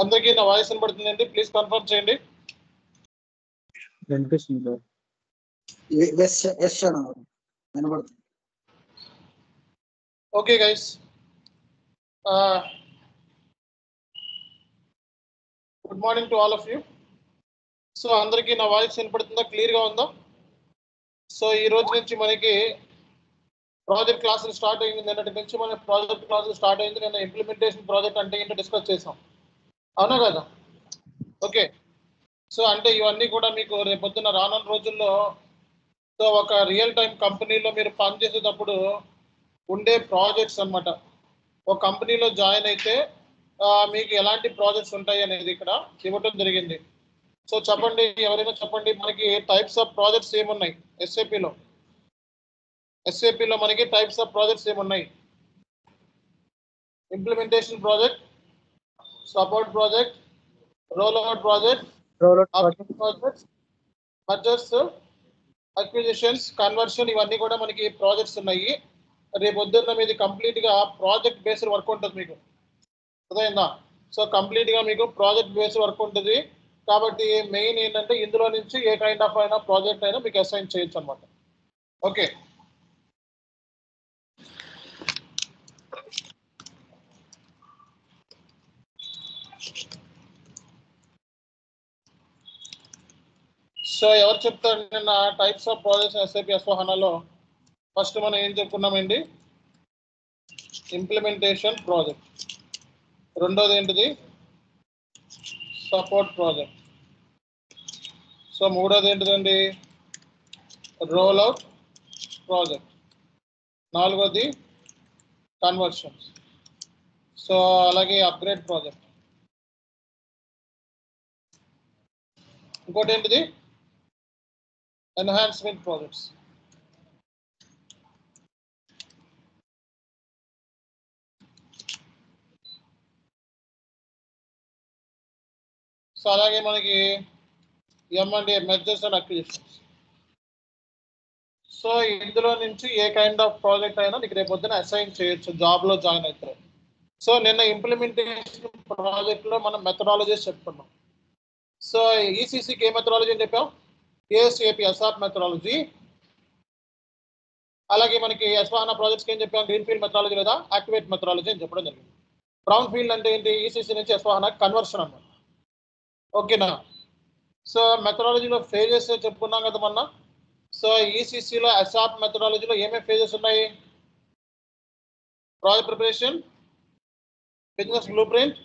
అందరికీ నా వాయిస్ వినబడుతుందండి? ప్లీజ్ కన్ఫర్మ్ చేయండి. Okay guys, good morning to all of you. So అందరికీ నా వాయిస్ వినపడుతుందా? క్లియర్గా ఉందా? సో ఈ రోజు నుంచి మనకి ప్రాజెక్ట్ క్లాసులు స్టార్ట్ అయింది. నిన్నటి నుంచి మన ప్రాజెక్ట్ క్లాసులు స్టార్ట్ అయింది. నిన్న ఇంప్లిమెంటేషన్ ప్రాజెక్ట్ అంటే ఏంటో డిస్కస్ చేసాం, అవునా కదా? ఓకే, సో అంటే ఇవన్నీ కూడా మీకు రేపొద్దున రానున్న రోజుల్లో సో ఒక రియల్ టైం కంపెనీలో మీరు పనిచేసేటప్పుడు ఉండే ప్రాజెక్ట్స్ అన్నమాట. ఒక కంపెనీలో జాయిన్ అయితే మీకు ఎలాంటి ప్రాజెక్ట్స్ ఉంటాయి అనేది ఇక్కడ ఇవ్వటం జరిగింది. సో చెప్పండి, ఎవరైనా చెప్పండి, మనకి టైప్స్ ఆఫ్ ప్రాజెక్ట్స్ ఏమున్నాయి ఎస్ఏపిలో? ఎస్ఏపిలో మనకి టైప్స్ ఆఫ్ ప్రాజెక్ట్స్ ఏమున్నాయి? Implementation project, support project, roll out project, projects, mergers, acquisitions, conversion, ఇవన్నీ కూడా మనకి ప్రాజెక్ట్స్ ఉన్నాయి. రేపు పొద్దున్న మీది కంప్లీట్గా ప్రాజెక్ట్ బేస్డ్ వర్క్ ఉంటుంది మీకు, అర్థమైందా? సో కంప్లీట్గా మీకు ప్రాజెక్ట్ బేస్డ్ వర్క్ ఉంటుంది. కాబట్టి మెయిన్ ఏంటంటే ఇందులో నుంచి ఏ కైండ్ ఆఫ్ అయినా ప్రాజెక్ట్ అయినా మీకు అసైన్ చేయొచ్చు అనమాట. ఓకే, సో ఎవరు చెప్తారు నిన్న టైప్స్ ఆఫ్ ప్రాజెక్ట్స్ ఎస్ఐపి S/4HANAలో? ఫస్ట్ మనం ఏం చెప్పుకున్నామండి? Implementation project. రెండోది ఏంటిది? Support project. సో మూడోది ఏంటిదండి? Roll out project. నాలుగోది కన్వర్షన్స్. సో అలాగే అప్గ్రేడ్ ప్రాజెక్ట్. ఇంకోటి ఏంటిది? Enhancement projects. సో అలాగే మనకి M&A, mergers and acquisitions. So ఇందులో నుంచి ఏ కైండ్ ఆఫ్ ప్రాజెక్ట్ అయినా నీకు రేపు పొద్దున అసైన్ చేయొచ్చు జాబ్లో జాయిన్ అవుతారు. సో నిన్న ఇంప్లిమెంటేషన్ ప్రాజెక్ట్లో మనం మెథడాలజీస్ చెప్పుకున్నాం. సో ఈసీసీకి ఏ మెథడాలజీ అని చెప్పాం? ASAP, ASAP methodology. అలాగే మనకి S/4HANA ప్రాజెక్ట్స్కి ఏం చెప్పాం? గ్రీన్ ఫీల్డ్ మెథడాలజీ లేదా యాక్టివేట్ మెథడాలజీ అని చెప్పడం జరిగింది. బ్రౌన్ ఫీల్డ్ అంటే ఏంటి? ఈసీసీ నుంచి S/4HANA కన్వర్షన్ అన్నమాట. ఓకేనా? సో మెథడాలజీలో ఫేజెస్ చెప్పుకున్నాం కదా మొన్న. సో ఈసీసీలో అసాప్ మెథడాలజీలో ఏమేమి ఫేజెస్ ఉన్నాయి? Project preparation, business blueprint,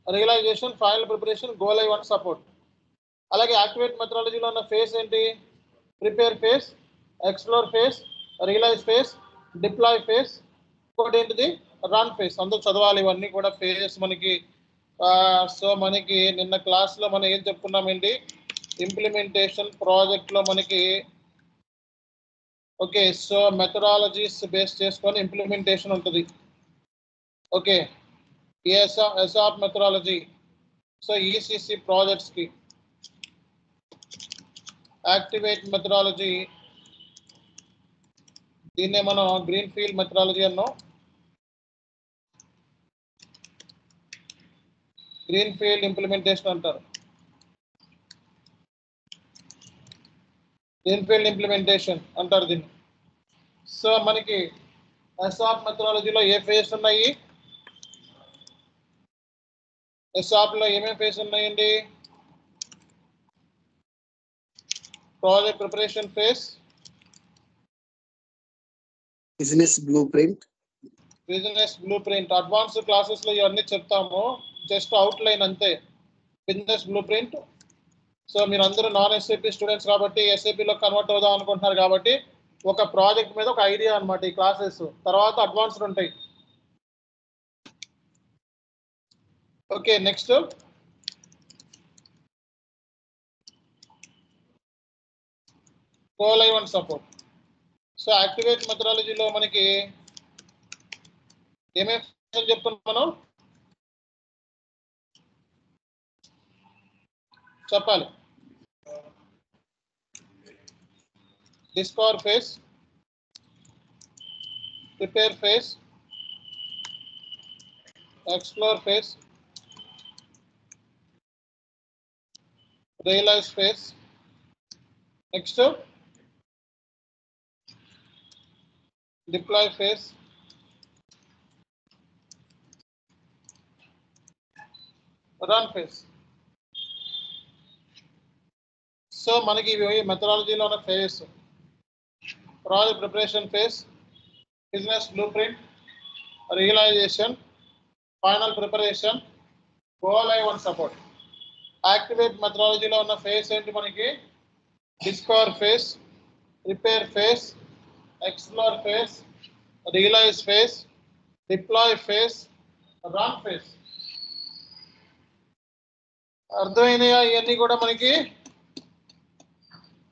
realisation, final preparation, go live and support. అలాగే యాక్టివేట్ మెథడాలజీలో ఉన్న ఫేజ్ ఏంటి? Prepare phase, explore phase, realise phase, deploy phase, ఇంకోటి ఏంటిది? Run phase. అందరూ చదవాలి ఇవన్నీ కూడా ఫేజెస్ మనకి. సో మనకి నిన్న క్లాస్లో మనం ఏం చెప్పుకున్నామండి? ఇంప్లిమెంటేషన్ ప్రాజెక్ట్లో మనకి ఓకే, సో మెథడాలజీస్ బేస్ చేసుకొని ఇంప్లిమెంటేషన్ ఉంటుంది. Okay, SAP methodology. So ECC ప్రాజెక్ట్స్కి యాక్టివేట్ మెథడాలజీ, దీన్నే మనం గ్రీన్ ఫీల్డ్ మెథడాలజీ అన్నాం. గ్రీన్ ఫీల్డ్ ఇంప్లిమెంటేషన్ అంటారు. గ్రీన్ ఫీల్డ్ ఇంప్లిమెంటేషన్ అంటారు దీన్ని. సో మనకి ఎసాప్ మెథడాలజీలో ఏ ఫేజ్ ఉన్నాయి? ఎసాప్లో ఏమేమి ఫేజ్ ఉన్నాయండి? Project preparation phase, business blue print. Advance classes లో ఇవన్నీ చెప్తాము, జస్ట్ అవుట్ లైన్ అంతే. Business blue print. సో మీరు అందరూ నాన్ ఎస్ఏపీ స్టూడెంట్స్ కాబట్టి ఎస్ఏపీలో కన్వర్ట్ అవుదాం అనుకుంటున్నారు కాబట్టి ఒక ప్రాజెక్ట్ మీద ఒక ఐడియా అనమాట ఈ క్లాసెస్. తర్వాత అడ్వాన్స్డ్ ఉంటాయి. Okay, next go live and support. So activate మెథడాలజీలో మనకి ఏమేమి చెప్తున్నాం మనం? చెప్పాలి. Discover phase, prepare phase, explore phase, realize phase. Next, deploy phase. Run phase. So మనకి ఇవి మెథడాలజీలో ఉన్న phase. Project preparation phase, business blueprint, realisation, final preparation, go live and support. Activate మెథడాలజీలో ఉన్న ఫేజ్ ఏంటి మనకి? Discover phase, repair phase, explore phase, realise phase, deploy phase, run phase. అర్థమైనాయా? ఇవన్నీ కూడా మనకి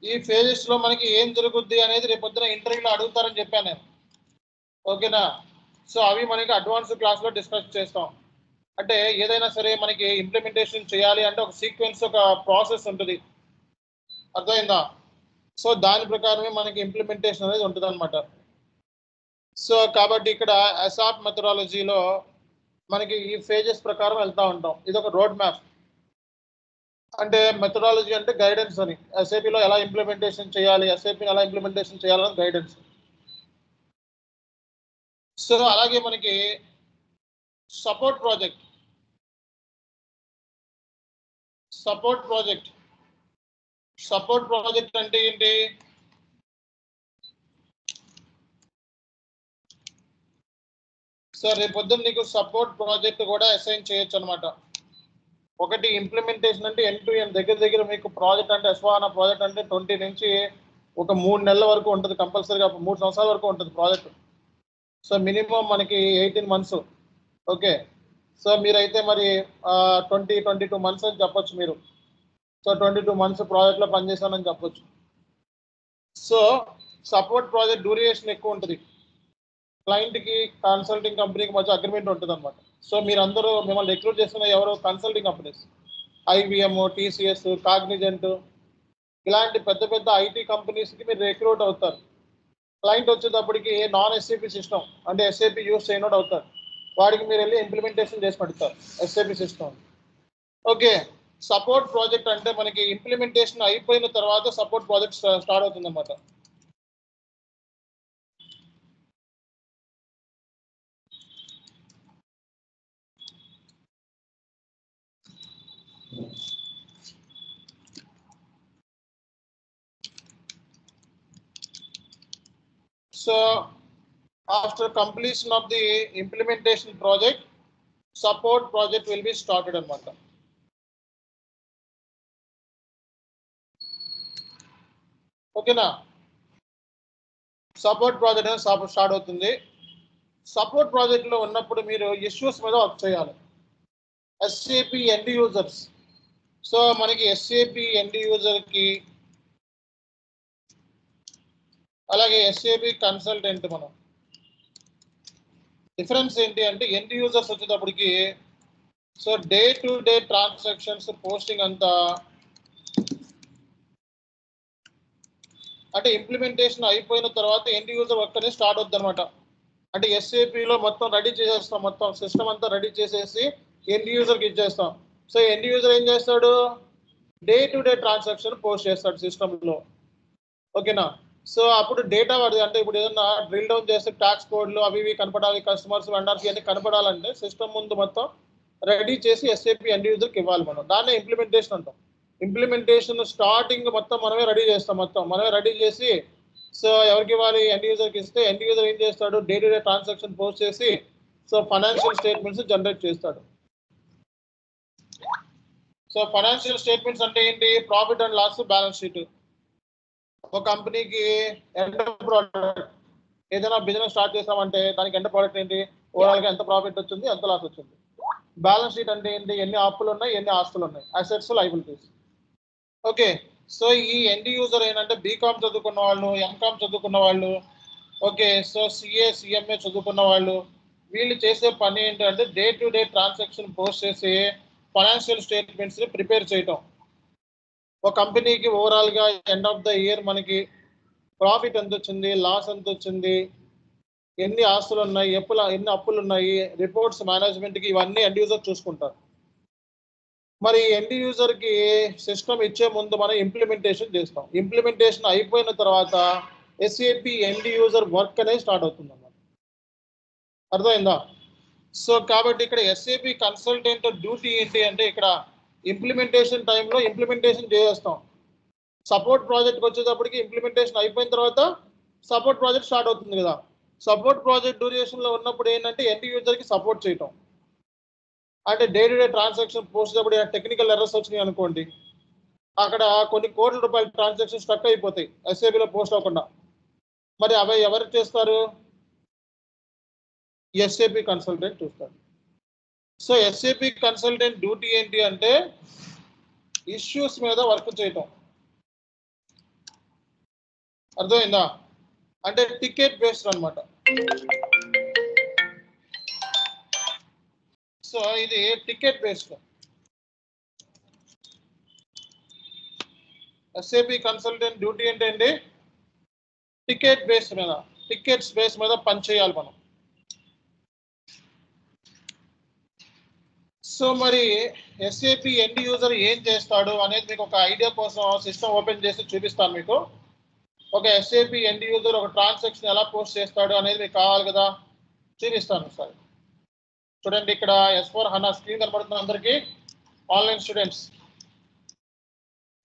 ఈ ఫేజెస్ లో మనకి ఏం జరుగుద్ది అనేది రేపు పొద్దున ఇంటర్వ్యూలో అడుగుతారని చెప్పాను నేను. ఓకేనా? సో అవి మనకి అడ్వాన్స్ క్లాస్ లో డిస్కస్ చేస్తాం. అంటే ఏదైనా సరే మనకి ఇంప్లిమెంటేషన్ చేయాలి అంటే ఒక సీక్వెన్స్, ఒక ప్రాసెస్ ఉంటుంది. అర్థమైందా? సో దాని ప్రకారమే మనకి ఇంప్లిమెంటేషన్ అనేది ఉంటుంది అనమాట. సో కాబట్టి ఇక్కడ అసాప్ మెథడాలజీలో మనకి ఈ ఫేజెస్ ప్రకారం వెళ్తూ ఉంటాం. ఇది ఒక రోడ్ మ్యాప్. అంటే మెథడాలజీ అంటే గైడెన్స్ అని. ఎస్ఏపిలో ఎలా ఇంప్లిమెంటేషన్ చేయాలి, ఎస్ఏపిని ఎలా ఇంప్లిమెంటేషన్ చేయాలని గైడెన్స్. సో అలాగే మనకి సపోర్ట్ ప్రాజెక్ట్. సపోర్ట్ ప్రాజెక్ట్ అంటే ఏంటి? సో రేపు పొద్దున్న నీకు సపోర్ట్ ప్రాజెక్ట్ కూడా అసైన్ చేయొచ్చు అనమాట. ఒకటి ఇంప్లిమెంటేషన్ అంటే ఎండ్ టు ఎండ్ దగ్గర మీకు ప్రాజెక్ట్ అంటే ఎస్వానా ప్రాజెక్ట్ అంటే 20 నుంచి ఒక 3 నెలల వరకు ఉంటుంది. కంపల్సరీగా 3 సంవత్సరాల వరకు ఉంటుంది ప్రాజెక్ట్. సో మినిమం మనకి 18 months. ఓకే, సో మీరైతే మరి 22 months అని చెప్పొచ్చు మీరు. సో 22 months ప్రాజెక్ట్లో పనిచేశానని చెప్పొచ్చు. సో సపోర్ట్ ప్రాజెక్ట్ డ్యూరేషన్ ఎక్కువ ఉంటుంది. క్లయింట్కి కన్సల్టింగ్ కంపెనీకి మధ్య అగ్రిమెంట్ ఉంటుంది అనమాట. సో మీరందరూ మిమ్మల్ని రిక్రూట్ చేస్తున్న ఎవరు? Consulting companies, IBM, TCS, Cognizant, ఇలాంటి పెద్ద పెద్ద ఐటీ కంపెనీస్కి మీరు రిక్రూట్ అవుతారు. క్లయింట్ వచ్చేటప్పటికి నాన్ ఎస్ఏపి సిస్టమ్ అంటే ఎస్ఏపి యూస్ చేయనోడు అవుతారు. వాడికి మీరు వెళ్ళి ఇంప్లిమెంటేషన్ చేసి పెడతారు SAP system. Okay, support project అంటే మనకి ఇంప్లిమెంటేషన్ అయిపోయిన తర్వాత సపోర్ట్ ప్రాజెక్ట్ స్టార్ట్ అవుతుంది అన్నమాట. So after completion of the implementation project, support project will be started anamata. Okay na? Support project అనేది స్టార్ట్ అవుతుంది. సపోర్ట్ ప్రాజెక్ట్ లో ఉన్నప్పుడు మీరు ఇష్యూస్ మీద వర్క్ చేయాలి. SAP end users. సో మనకి SAP ఎండ్ యూజర్ కి అలాగే SAP కన్సల్టెంట్ మనం డిఫరెన్స్ ఏంటి అంటే ఎండ్ యూజర్స్ వచ్చేటప్పటికి so day to day transactions posting అంతా అంటే ఇంప్లిమెంటేషన్ అయిపోయిన తర్వాత ఎండ్ యూజర్ వర్క్ అనేది స్టార్ట్ అవుతుంది అనమాట. అంటే SAPలో మొత్తం రెడీ చేసేస్తాం, మొత్తం సిస్టమ్ అంతా రెడీ చేసేసి ఎండ్ యూజర్కి ఇచ్చేస్తాం. సో ఎండ్ యూజర్ ఏం చేస్తాడు? Day to day transaction post చేస్తాడు సిస్టంలో. ఓకేనా? సో అప్పుడు డేటా పడుతుంది. అంటే ఇప్పుడు ఏదన్నా డ్రిల్ డౌన్ చేస్తే ట్యాక్స్ కోడ్లు అవి ఇవి కనపడాలి, కస్టమర్స్ వెండర్స్ అన్ని కనపడాలంటే సిస్టమ్ ముందు మొత్తం రెడీ చేసి SAP ఎండ్ యూజర్కి ఇవ్వాలి మనం. దాన్నే ఇంప్లిమెంటేషన్ అంటాం. ఇంప్లిమెంటేషన్ స్టార్టింగ్ మొత్తం మనమే రెడీ చేస్తాం, మొత్తం మనమే రెడీ చేసి సో ఎవరికి ఇవ్వాలి? ఎండ్ యూజర్కి ఇస్తే ఎండ్ యూజర్ ఏం చేస్తాడు? Day to day transaction post చేసి సో ఫైనాన్షియల్ స్టేట్మెంట్స్ జనరేట్ చేస్తాడు. సో ఫైనాన్షియల్ స్టేట్మెంట్స్ అంటే ఏంటి? Profit and loss, balance sheet. ఒక కంపెనీకి ఎండ్ ప్రోడక్ట్ ఏదైనా బిజినెస్ స్టార్ట్ చేసామంటే దానికి ఎండ్ ప్రోడక్ట్ ఏంటి? ఓవరాల్గా ఎంత ప్రాఫిట్ వచ్చింది, ఎంత లాస్ వచ్చింది. బ్యాలెన్స్ షీట్ అంటే ఏంటి? ఎన్ని అప్పులు ఉన్నాయి, ఎన్ని ఆస్తులు ఉన్నాయి, అసెట్స్, లయబిలిటీస్. ఓకే, సో ఈ ఎండ్ యూజర్ ఏంటంటే బీకామ్ చదువుకున్న వాళ్ళు, ఎంకామ్ చదువుకున్న వాళ్ళు, ఓకే, సో CA, CMA చదువుకున్న వాళ్ళు, వీళ్ళు చేసే పని ఏంటంటే day to day transaction post చేసి ఫైనాన్షియల్ స్టేట్మెంట్స్ని ప్రిపేర్ చేయటం. ఒక కంపెనీకి ఓవరాల్గా ఎండ్ ఆఫ్ ద ఇయర్ మనకి ప్రాఫిట్ ఎంత వచ్చింది, లాస్ ఎంత వచ్చింది, ఎన్ని ఆస్తులు ఉన్నాయి, ఎన్ని అప్పులు ఉన్నాయి, రిపోర్ట్స్ మేనేజ్మెంట్కి, ఇవన్నీ ఎండ్ యూజర్ చూసుకుంటారు. మరి ఎండ్ యూజర్ కి సిస్టమ్ ఇచ్చే ముందు మనం ఇంప్లిమెంటేషన్ చేస్తాం. ఇంప్లిమెంటేషన్ అయిపోయిన తర్వాత ఎస్ఏపి ఎండ్ యూజర్ వర్క్ అనేది స్టార్ట్ అవుతుంది అన్నమాట. అర్థమైందా? సో కాబట్టి ఇక్కడ ఎస్ఏపి కన్సల్టెంట్ డ్యూటీ ఏంటి అంటే ఇక్కడ ఇంప్లిమెంటేషన్ టైంలో ఇంప్లిమెంటేషన్ చేస్తాం. సపోర్ట్ ప్రాజెక్ట్కి వచ్చేటప్పటికి ఇంప్లిమెంటేషన్ అయిపోయిన తర్వాత సపోర్ట్ ప్రాజెక్ట్ స్టార్ట్ అవుతుంది కదా. సపోర్ట్ ప్రాజెక్ట్ డ్యూరేషన్లో ఉన్నప్పుడు ఏంటంటే ఎండ్ యూజర్కి సపోర్ట్ చేయటం. అంటే day to day transaction post చేసేటప్పుడు టెక్నికల్ ఎర్రర్స్ వచ్చినాయి అనుకోండి, అక్కడ కొన్ని కోట్ల రూపాయల ట్రాన్సాక్షన్ స్టక్ అయిపోతాయి ఎస్ఏబిలో పోస్ట్ అవ్వకుండా. మరి అవి ఎవరు చేస్తారు? ఎస్ఏపి కన్సల్టెంట్ చూస్తారు. సో ఎస్ఏపి కన్సల్టెంట్ డ్యూటీ ఏంటి అంటే ఇష్యూస్ మీద వర్క్ చేయటం. అర్థమైందా? అంటే టికెట్ బేస్డ్ అన్నమాట. సో ఇది ticket based. SAP consultant duty ఏంటండి? టికెట్ బేస్ మీద, టికెట్స్ బేస్ మీద పనిచేయాలి మనం. సో మరి ఎస్ఏపి ఎండ్ యూజర్ ఏం చేస్తాడు అనేది మీకు ఒక ఐడియా కోసం సిస్టమ్ ఓపెన్ చేసి చూపిస్తాను మీకు. ఒక ఎస్ఏపి ఎండ్ యూజర్ ఒక ట్రాన్సాక్షన్ ఎలా పోస్ట్ చేస్తాడు అనేది మీకు కావాలి కదా, చూపిస్తాను సార్. చూడండి ఇక్కడ S/4HANA స్క్రీన్ కనబడుతుంది అందరికీ. ఆన్లైన్ స్టూడెంట్స్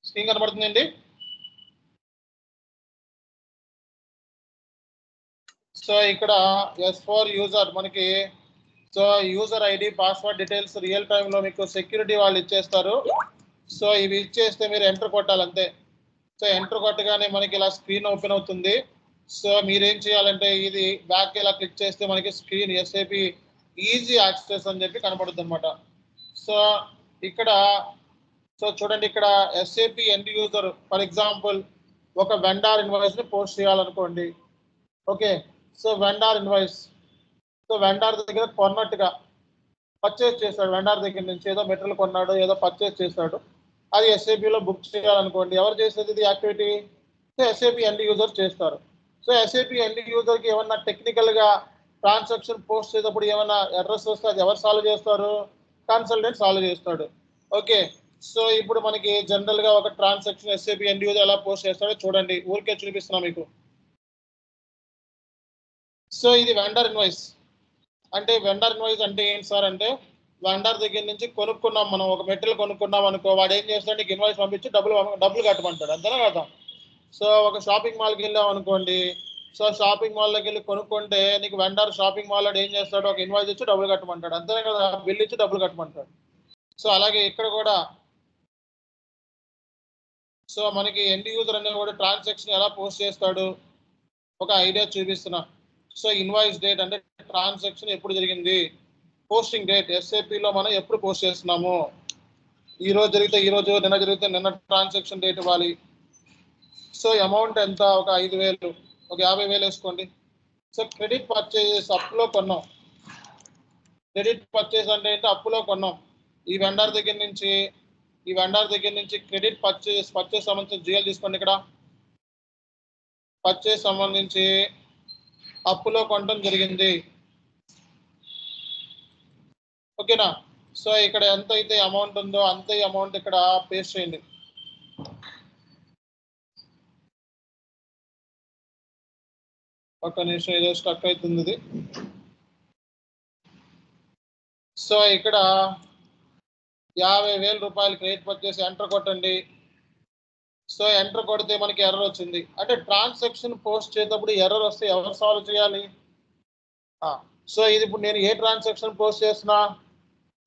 స్క్రీన్ కనబడుతుందండి. సో ఇక్కడ S4 యూజర్ మనకి, so user ID password details real టైంలో మీకు సెక్యూరిటీ వాళ్ళు ఇచ్చేస్తారు. సో ఇవి ఇచ్చేస్తే మీరు ఎంటర్ కొట్టాలి అంతే. సో ఎంటర్ కొట్టగానే మనకి ఇలా స్క్రీన్ ఓపెన్ అవుతుంది. సో మీరేం చేయాలంటే ఇది బ్యాక్ ఇలా క్లిక్ చేస్తే మనకి స్క్రీన్ ఎస్ఏపి ఈజీ యాక్సెస్ అని చెప్పి కనపడుతుంది అనమాట. సో ఇక్కడ సో చూడండి ఇక్కడ SAP end user for example ఒక వెండార్ ఇన్వాయిస్ ని పోస్ట్ చేయాలనుకోండి. Okay, so vendor invoice, so vendor దగ్గర కొన్నట్టుగా పర్చేస్ చేస్తాడు, వెండార్ దగ్గర నుంచి ఏదో మెటీరియల్ కొన్నాడు, ఏదో పర్చేస్ చేస్తాడు, అది ఎస్ఏపిలో బుక్ చేయాలనుకోండి. ఎవరు చేసేది ఇది activity? So SAP end user చేస్తారు. సో ఎస్ఏపి ఎండ్ యూజర్కి ఏమన్నా టెక్నికల్గా ట్రాన్సాక్షన్ పోస్ట్ చేసేటప్పుడు ఏమైనా ఎర్రర్స్ వస్తే అది ఎవరు సాల్వ్ చేస్తారు? కన్సల్టెంట్ సాల్వ్ చేస్తాడు. ఓకే, సో ఇప్పుడు మనకి జనరల్గా ఒక ట్రాన్సాక్షన్ ఎస్ఏపి ఎండ్ యూజర్ ఎలా పోస్ట్ చేస్తాడో చూడండి, ఊరికే చూపిస్తున్నా మీకు. సో ఇది వెండర్ ఇన్వాయిస్. అంటే వెండర్ ఇన్వాయిస్ అంటే ఏంటి సార్ అంటే, వెండర్ దగ్గర నుంచి కొనుక్కున్నాం మనం, ఒక మెటీరియల్ కొనుక్కున్నాం అనుకో, వాడు ఏం చేస్తాడు నీకు ఇన్వాయిస్ పంపించి డబ్బులు కట్టమంటాడు, అంతేనా కదా. సో ఒక షాపింగ్ మాల్కి వెళ్ళాం అనుకోండి, సో షాపింగ్ మాల్లోకి వెళ్ళి కొనుక్కుంటే నీకు వెండర్ షాపింగ్ మాల్ ఏం చేస్తాడు, ఒక ఇన్వాయిస్ ఇచ్చి డబ్బులు కట్టమంటాడు, అంతేనే కదా, బిల్ ఇచ్చి డబ్బులు కట్టమంటాడు. సో అలాగే ఇక్కడ కూడా సో మనకి ఎండ్ యూజర్ అనేది కూడా ట్రాన్సాక్షన్ ఎలా పోస్ట్ చేస్తాడు ఒక ఐడియా చూపిస్తున్నా. సో ఇన్వాయిస్ డేట్ అంటే ట్రాన్సాక్షన్ ఎప్పుడు జరిగింది, పోస్టింగ్ డేట్ ఎస్ఏపిలో మనం ఎప్పుడు పోస్ట్ చేస్తున్నాము, ఈ రోజు జరిగితే ఈ రోజు, నిన్న జరిగితే నిన్న ట్రాన్సాక్షన్ డేట్ ఇవ్వాలి. సో అమౌంట్ ఎంత, ఒక 5,000, ఒక 50,000 వేసుకోండి. సో క్రెడిట్ పర్చేస్ అప్పులో కొన్నాం. క్రెడిట్ పర్చేస్ అంటే ఏంటి, అప్పులో కొన్నాం. ఈ వెండర్ దగ్గర నుంచి క్రెడిట్ పర్చేస్ సంబంధించిన జిఎల్ తీసుకోండి. ఇక్కడ పర్చేస్ సంబంధించి అప్పులో కొనడం జరిగింది. ఓకేనా. సో ఇక్కడ ఎంత అయితే అమౌంట్ ఉందో అంతే అమౌంట్ ఇక్కడ పేస్ట్ చేయండి. ఒక్క నిమిషం, ఏదో స్టక్ అవుతుంది ఇది. సో ఇక్కడ 50,000 రూపాయలు క్రెడిట్ పర్చేస్ ఎంటర్ కొట్టండి. సో ఎంటర్ కొడితే మనకి ఎర్రర్ వచ్చింది. అంటే ట్రాన్సాక్షన్ పోస్ట్ చేసేటప్పుడు ఎర్రర్ వస్తే ఎవరు సాల్వ్ చేయాలి? సో ఇది ఇప్పుడు నేను ఏ ట్రాన్సాక్షన్ పోస్ట్ చేస్తున్నా,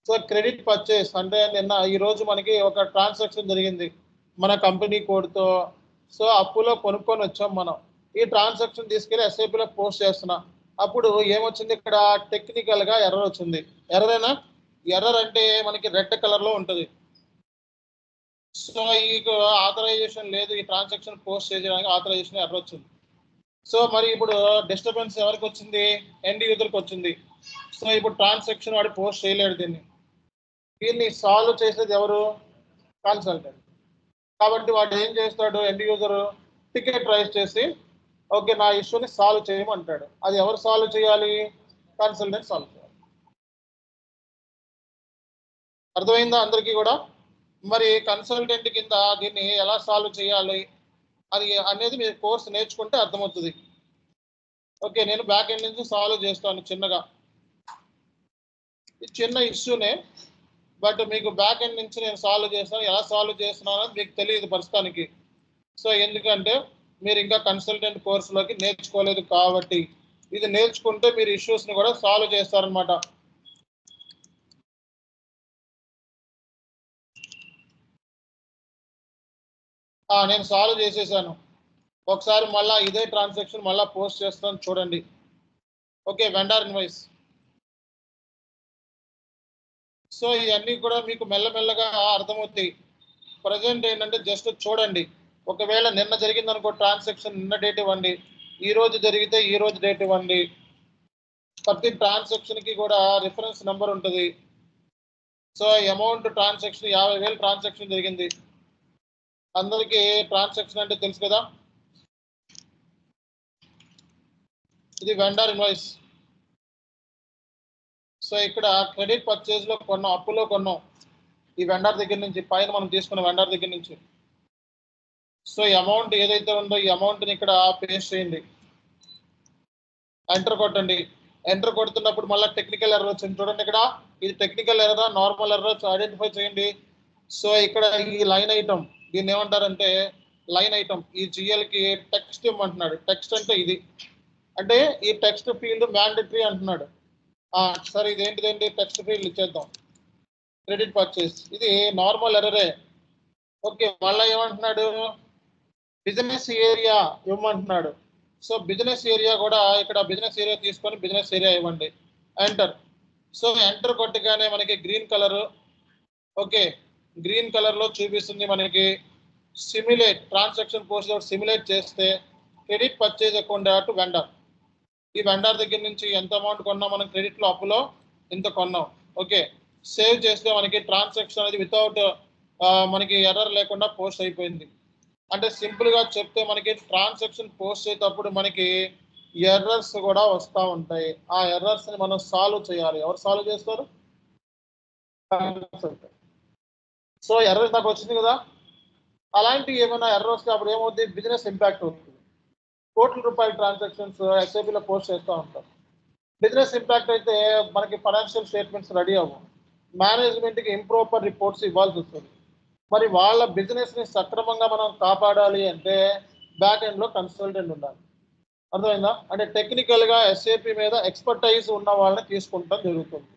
సో క్రెడిట్ పర్చేస్ అంటే నిన్న ఈ రోజు మనకి ఒక ట్రాన్సాక్షన్ జరిగింది మన కంపెనీ కోడ్తో. సో అప్పులో కొనుక్కొని వచ్చాం మనం, ఈ ట్రాన్సాక్షన్ తీసుకెళ్ళి ఎస్ఐపిలో పోస్ట్ చేస్తున్నా. అప్పుడు ఏమొచ్చింది, ఇక్కడ టెక్నికల్గా ఎర్రర్ వచ్చింది. ఎర్రరేనా? ఎర్రర్ అంటే మనకి రెడ్ కలర్లో ఉంటుంది. సో ఈ ఆథరైజేషన్ లేదు, ఈ ట్రాన్సాక్షన్ పోస్ట్ చేయడానికి ఆథరైజేషన్ ఎర్రర్ వచ్చింది. సో మరి ఇప్పుడు డిస్టర్బెన్స్ ఎవరికి వచ్చింది? ఎండ్ యూజర్కి వచ్చింది. సో ఇప్పుడు ట్రాన్సాక్షన్ వాడు పోస్ట్ చేయలేడు, దీన్ని సాల్వ్ చేసేది ఎవరు? కన్సల్టెంట్. కాబట్టి వాడు ఏం చేస్తాడు, ఎండ్ యూజర్ టికెట్ రైజ్ చేసి ఓకే నా ఇష్యూని సాల్వ్ చేయమంటాడు. అది ఎవరు సాల్వ్ చేయాలి? కన్సల్టెంట్ సాల్వ్ చేయాలి. అర్థమైందా అందరికీ కూడా? మరి కన్సల్టెంట్ కింద దీన్ని ఎలా సాల్వ్ చేయాలి అది అనేది మీరు కోర్స్ నేర్చుకుంటే అర్థమవుతుంది. ఓకే, నేను బ్యాక్ ఎండ్ నుంచి సాల్వ్ చేస్తాను చిన్నగా. ఇది చిన్న ఇష్యూనే, బట్ మీకు బ్యాక్ ఎండ్ నుంచి నేను సాల్వ్ చేస్తాను. ఎలా సాల్వ్ చేస్తున్నానో మీకు తెలియదు ప్రస్తుతానికి. సో ఎందుకంటే మీరు ఇంకా కన్సల్టెంట్ కోర్సులోకి నేర్చుకోలేదు కాబట్టి. ఇది నేర్చుకుంటే మీరు ఇష్యూస్ని కూడా సాల్వ్ చేస్తారనమాట. నేను సాల్వ్ చేసేసాను. ఒకసారి మళ్ళీ ఇదే ట్రాన్సాక్షన్ మళ్ళీ పోస్ట్ చేస్తాను చూడండి. Okay, vendor invoice. సో ఇవన్నీ కూడా మీకు మెల్లమెల్లగా అర్థమవుతాయి. ప్రజెంట్ ఏంటంటే జస్ట్ చూడండి. ఒకవేళ నిన్న జరిగింది అనుకో ట్రాన్సాక్షన్, నిన్న డేట్ ఇవ్వండి. ఈ రోజు జరిగితే ఈ రోజు డేట్ ఇవ్వండి. ప్రతి ట్రాన్సాక్షన్కి కూడా రిఫరెన్స్ నెంబర్ ఉంటుంది. సో అమౌంట్ ట్రాన్సాక్షన్ 50,000 ట్రాన్సాక్షన్ జరిగింది. అందరికీ ట్రాన్సాక్షన్ అంటే తెలుసు కదా, ఇది వెండర్ ఇన్వాయిస్. సో ఇక్కడ క్రెడిట్ పర్చేజ్లో కొన్నాం, అప్పులో కొన్నాం ఈ వెండర్ దగ్గర నుంచి, పైన మనం తీసుకున్న వెండర్ దగ్గర నుంచి. సో ఈ అమౌంట్ ఏదైతే ఉందో ఈ అమౌంట్ని ఇక్కడ పేస్ట్ చేయండి, ఎంటర్ కొట్టండి. ఎంటర్ కొడుతున్నప్పుడు మళ్ళీ టెక్నికల్ ఎర్రర్ వచ్చింది చూడండి. ఇక్కడ ఇది టెక్నికల్ ఎర్రరా నార్మల్ ఎర్రర్ ఐడెంటిఫై చేయండి. సో ఇక్కడ ఈ లైన్ ఐటమ్, దీన్ని ఏమంటారంటే లైన్ ఐటమ్, ఈ జిఎల్కి టెక్స్ట్ ఇవ్వమంటున్నాడు. టెక్స్ట్ అంటే ఇది, అంటే ఈ టెక్స్ట్ ఫీల్డ్ మ్యాండేటరీ అంటున్నాడు. సరే ఇది ఏంటిదండి, టెక్స్ట్ ఫీల్డ్ ఇచ్చేద్దాం. క్రెడిట్ పర్చేస్ ఇది నార్మల్ ఎర్రరే. ఓకే, మళ్ళీ ఏమంటున్నాడు, బిజినెస్ ఏరియా ఇవ్వమంటున్నాడు. సో బిజినెస్ ఏరియా కూడా ఇక్కడ బిజినెస్ ఏరియా తీసుకొని బిజినెస్ ఏరియా ఇవ్వండి, ఎంటర్. సో ఎంటర్ కొట్టగానే మనకి గ్రీన్ కలర్, ఓకే గ్రీన్ కలర్లో చూపిస్తుంది మనకి. సిమ్యులేట్ ట్రాన్సాక్షన్ పోస్ట్ సిమ్యులేట్ చేస్తే credit purchase account to vendor. ఈ వెండర్ దగ్గర నుంచి ఎంత అమౌంట్ కొన్నాం మనం, క్రెడిట్లో అప్పులో ఇంత కొన్నాం. ఓకే, సేవ్ చేస్తే మనకి ట్రాన్సాక్షన్ అనేది వితౌట్ మనకి ఎర్రర్ లేకుండా పోస్ట్ అయిపోయింది. అంటే సింపుల్గా చెప్తే మనకి ట్రాన్సాక్షన్ పోస్ట్ చేసేటప్పుడు మనకి ఎర్రర్స్ కూడా వస్తూ ఉంటాయి. ఆ ఎర్రర్స్ని మనం సాల్వ్ చేయాలి. ఎవరు సాల్వ్ చేస్తారు? సో ఎర్రర్ నాకు వచ్చింది కదా, అలాంటి ఏమైనా ఎర్రర్ వస్తే అప్పుడు ఏమవుతుంది, బిజినెస్ ఇంపాక్ట్ అవుతుంది. కోట్ల రూపాయల ట్రాన్సాక్షన్స్ ఎస్ఐపిలో పోస్ట్ చేస్తూ ఉంటాం. బిజినెస్ ఇంపాక్ట్ అయితే మనకి ఫైనాన్షియల్ స్టేట్మెంట్స్ రెడీ అవ్వం, మేనేజ్మెంట్కి ఇంప్రాపర్ రిపోర్ట్స్ ఇవ్వాల్సి వస్తుంది. మరి వాళ్ళ బిజినెస్ని సక్రమంగా మనం కాపాడాలి అంటే బ్యాక్ ఎండ్లో కన్సల్టెంట్ ఉండాలి. అర్థమైందా? అంటే టెక్నికల్గా ఎస్ఏపి మీద ఎక్స్పర్టైజ్ ఉన్న వాళ్ళని తీసుకుంటాం జరుగుతుంది.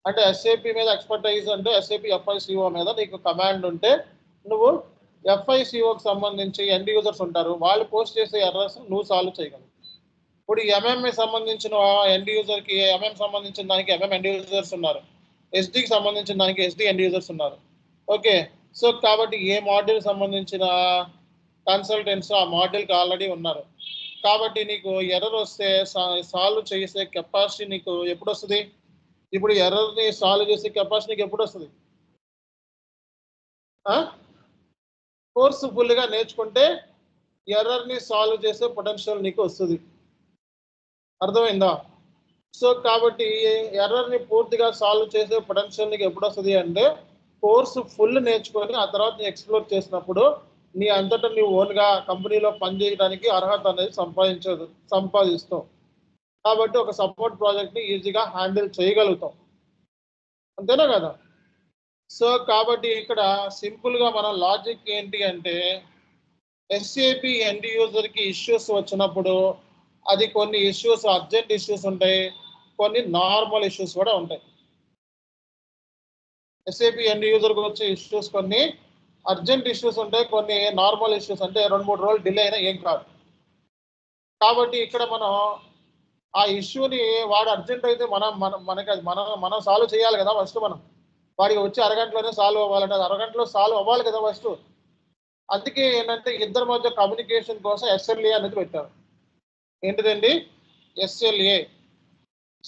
అంటే ఎస్ఏపి మీద ఎక్స్పర్టైజ్ అంటే ఎస్ఏపి ఎఫ్ఐసిఓ మీద నీకు కమాండ్ ఉంటే నువ్వు ఎఫ్ఐసిఓకి సంబంధించి ఎండ్ యూజర్స్ ఉంటారు, వాళ్ళు పోస్ట్ చేసే ఎర్రర్స్ నువ్వు సాల్వ్ చేయగలవు. ఇప్పుడు ఎంఎంఏ సంబంధించిన ఎండ్ యూజర్కి ఎంఎం సంబంధించిన దానికి ఎంఎం ఎండ్ యూజర్స్ ఉన్నారు, ఎస్డికి సంబంధించిన దానికి ఎస్డి ఎండ్ యూజర్స్ ఉన్నారు. ఓకే, సో కాబట్టి ఏ మాడ్యూల్ సంబంధించిన కన్సల్టెంట్స్ ఆ మాడ్యూల్కి ఆల్రెడీ ఉన్నారు. కాబట్టి నీకు ఎర్రర్ వస్తే సాల్వ్ చేసే కెపాసిటీ నీకు ఎప్పుడు వస్తుంది? ఇప్పుడు ఎర్రర్ని సాల్వ్ చేసే కెపాసిటీ నీకు ఎప్పుడు వస్తుంది? కోర్స్ ఫుల్గా నేర్చుకుంటే ఎర్రర్ని సాల్వ్ చేసే పొటెన్షియల్ నీకు వస్తుంది. అర్థమైందా? సో కాబట్టి ఎర్రర్ని పూర్తిగా సాల్వ్ చేసే పొటెన్షియల్ నీకు ఎప్పుడు వస్తుంది అంటే కోర్సు ఫుల్ నేర్చుకొని ఆ తర్వాత నీ ఎక్స్ప్లోర్ చేసినప్పుడు నీ అంతటా నీ ఓన్గా కంపెనీలో పనిచేయడానికి అర్హత అనేది సంపాదిస్తాం. కాబట్టి ఒక సపోర్ట్ ప్రాజెక్ట్ని ఈజీగా హ్యాండిల్ చేయగలుగుతాం, అంతేనా కదా? సో కాబట్టి ఇక్కడ సింపుల్గా మన లాజిక్ ఏంటి అంటే ఎస్ఏపి ఎండ్ యూజర్కి ఇష్యూస్ వచ్చినప్పుడు అది కొన్ని ఇష్యూస్ అర్జెంట్ ఇష్యూస్ ఉంటాయి, కొన్ని నార్మల్ ఇష్యూస్ కూడా ఉంటాయి. ఎస్ఏపి ఎండ్ యూజర్కి వచ్చే ఇష్యూస్ కొన్ని అర్జెంట్ ఇష్యూస్ ఉంటాయి, కొన్ని నార్మల్ ఇష్యూస్ అంటే 2-3 రోజులు డిలే అయినా ఏం కాదు. కాబట్టి ఇక్కడ మనం ఆ ఇష్యూని వాడు అర్జెంట్ అయితే మనకి అది మనం సాల్వ్ చేయాలి కదా ఫస్ట్. మనం వాడికి వచ్చి అరగంటలోనే సాల్వ్ అవ్వాలంటే అరగంటలో సాల్వ్ అవ్వాలి కదా ఫస్ట్. అందుకే ఏంటంటే ఇద్దరి మధ్య కమ్యూనికేషన్ కోసం ఎస్ఎల్ఏ అనేది పెట్టారు. ఏంటిదండి? ఎస్ఎల్ఏ.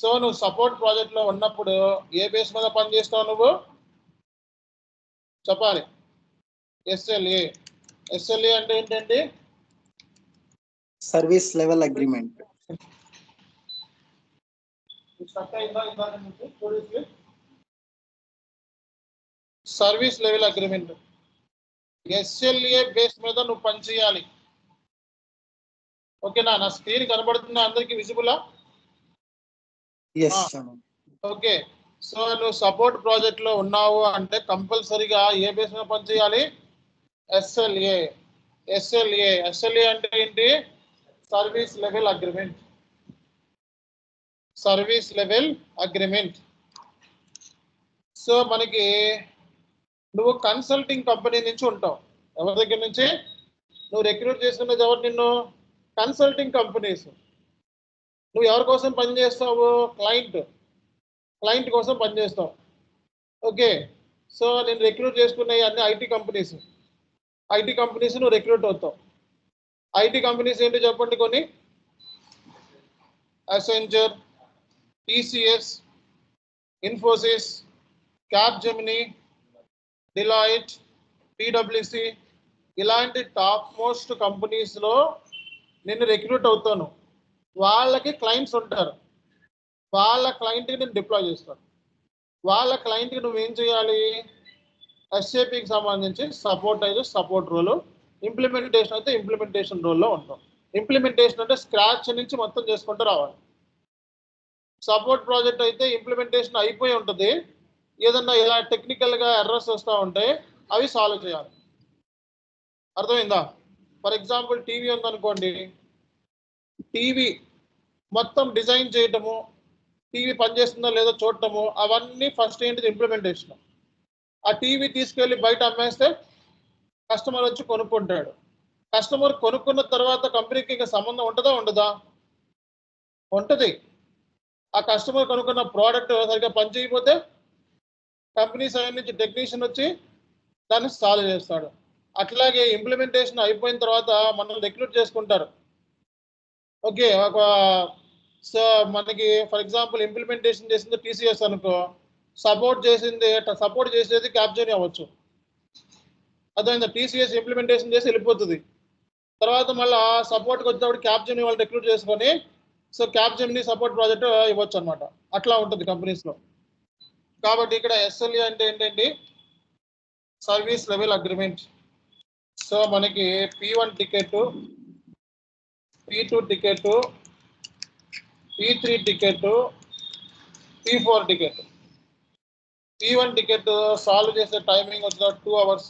సో నువ్వు సపోర్ట్ ప్రాజెక్ట్లో ఉన్నప్పుడు ఏ బేస్ మీద పనిచేస్తావు నువ్వు చెప్పాలి. ఎస్ఎల్ఏ. ఎస్ఎల్ఏ అంటే ఏంటండి? Service level agreement. Service level agreement. SLA base మీద నువ్వు పని చేయాలి. ఓకేనా? నా స్క్రీన్ కనబడుతుందా అందరికి? విజిబులా? Yes, Ah. sir. Okay. So నువ్వు సపోర్ట్ ప్రాజెక్ట్ లో ఉన్నావు అంటే కంపల్సరీగా ఏ బేస్ మీద పని చేయాలి? SLA. SLA అంటే ఏంటి? Service level agreement. Service level agreement. So మనకి నువ్వు కన్సల్టింగ్ కంపెనీ నుంచి ఉంటావు. ఎవరి దగ్గర నుంచి? నువ్వు రిక్రూట్ చేసుకున్నది ఎవరు నిన్ను? Consulting companies. నువ్వు ఎవరి కోసం పనిచేస్తావు? క్లయింట్ కోసం పనిచేస్తావు. ఓకే. సో నేను రిక్రూట్ చేసుకునే అన్ని ఐటీ కంపెనీస్ నువ్వు రిక్రూట్ అవుతావు. ఐటీ కంపెనీస్ ఏంటో చెప్పండి కొన్ని. Accenture, TCS, Infosys, Capgemini, Deloitte, PwC ఇలాంటి టాప్ మోస్ట్ కంపెనీస్లో నేను రిక్రూట్ అవుతాను. వాళ్ళకి క్లయింట్స్ ఉంటారు. వాళ్ళ క్లయింట్కి నేను డిప్లాయ్ చేస్తాను. వాళ్ళ క్లయింట్కి నువ్వేం చేయాలి? SAPకి సంబంధించి సపోర్ట్ రోల్, ఇంప్లిమెంటేషన్ అయితే ఇంప్లిమెంటేషన్ రోల్లో ఉంటాం. ఇంప్లిమెంటేషన్ అంటే స్క్రాచ్ నుంచి మొత్తం చేసుకుంటూ రావాలి. సపోర్ట్ ప్రాజెక్ట్ అయితే ఇంప్లిమెంటేషన్ అయిపోయి ఉంటుంది. ఏదన్నా ఇలా టెక్నికల్గా ఎర్రర్స్ వస్తూ ఉంటే అవి సాల్వ్ చేయాలి. అర్థమైందా? ఫర్ ఎగ్జాంపుల్ టీవీ ఉందనుకోండి, టీవీ మొత్తం డిజైన్ చేయటము, టీవీ పనిచేస్తుందో లేదో చూడటము, అవన్నీ ఫస్ట్ ఏంటిది? ఇంప్లిమెంటేషన్. ఆ టీవీ తీసుకెళ్ళి బయట అమ్మేస్తే కస్టమర్ వచ్చి కొనుక్కుంటాడు. కస్టమర్ కొనుక్కున్న తర్వాత కంపెనీకి ఇంకా సంబంధం ఉంటుందా ఉండదా? ఉంటుంది. ఆ కస్టమర్ కొనుక్కున్న ప్రోడక్ట్ సరిగ్గా పనిచేయకపోతే కంపెనీ సైడ్ నుంచి టెక్నీషియన్ వచ్చి దాన్ని సాల్వ్ చేస్తాడు. అట్లాగే ఇంప్లిమెంటేషన్ అయిపోయిన తర్వాత మనం రిక్రూట్ చేసుకుంటారు. ఓకే. సో మనకి ఫర్ ఎగ్జాంపుల్ ఇంప్లిమెంటేషన్ చేసింది TCS అనుకో, సపోర్ట్ చేసేది క్యాప్జెమిని అవ్వచ్చు. అర్థమైందా? TCS ఇంప్లిమెంటేషన్ చేసి వెళ్ళిపోతుంది. తర్వాత మళ్ళీ సపోర్ట్కి వచ్చేటప్పుడు క్యాప్జెమిని వాళ్ళు రిక్రూట్ చేసుకొని సో క్యాప్జెమిని సపోర్ట్ ప్రాజెక్ట్ ఇవ్వచ్చు అనమాట. అట్లా ఉంటుంది కంపెనీస్లో. కాబట్టి ఇక్కడ SLA అంటే ఏంటండి? Service level agreement. సో మనకి P1 ticket, P2 ticket, P3 ticket, P4 ticket. P1 ticket solve చేసే టైమింగ్ వచ్చి 2 hours.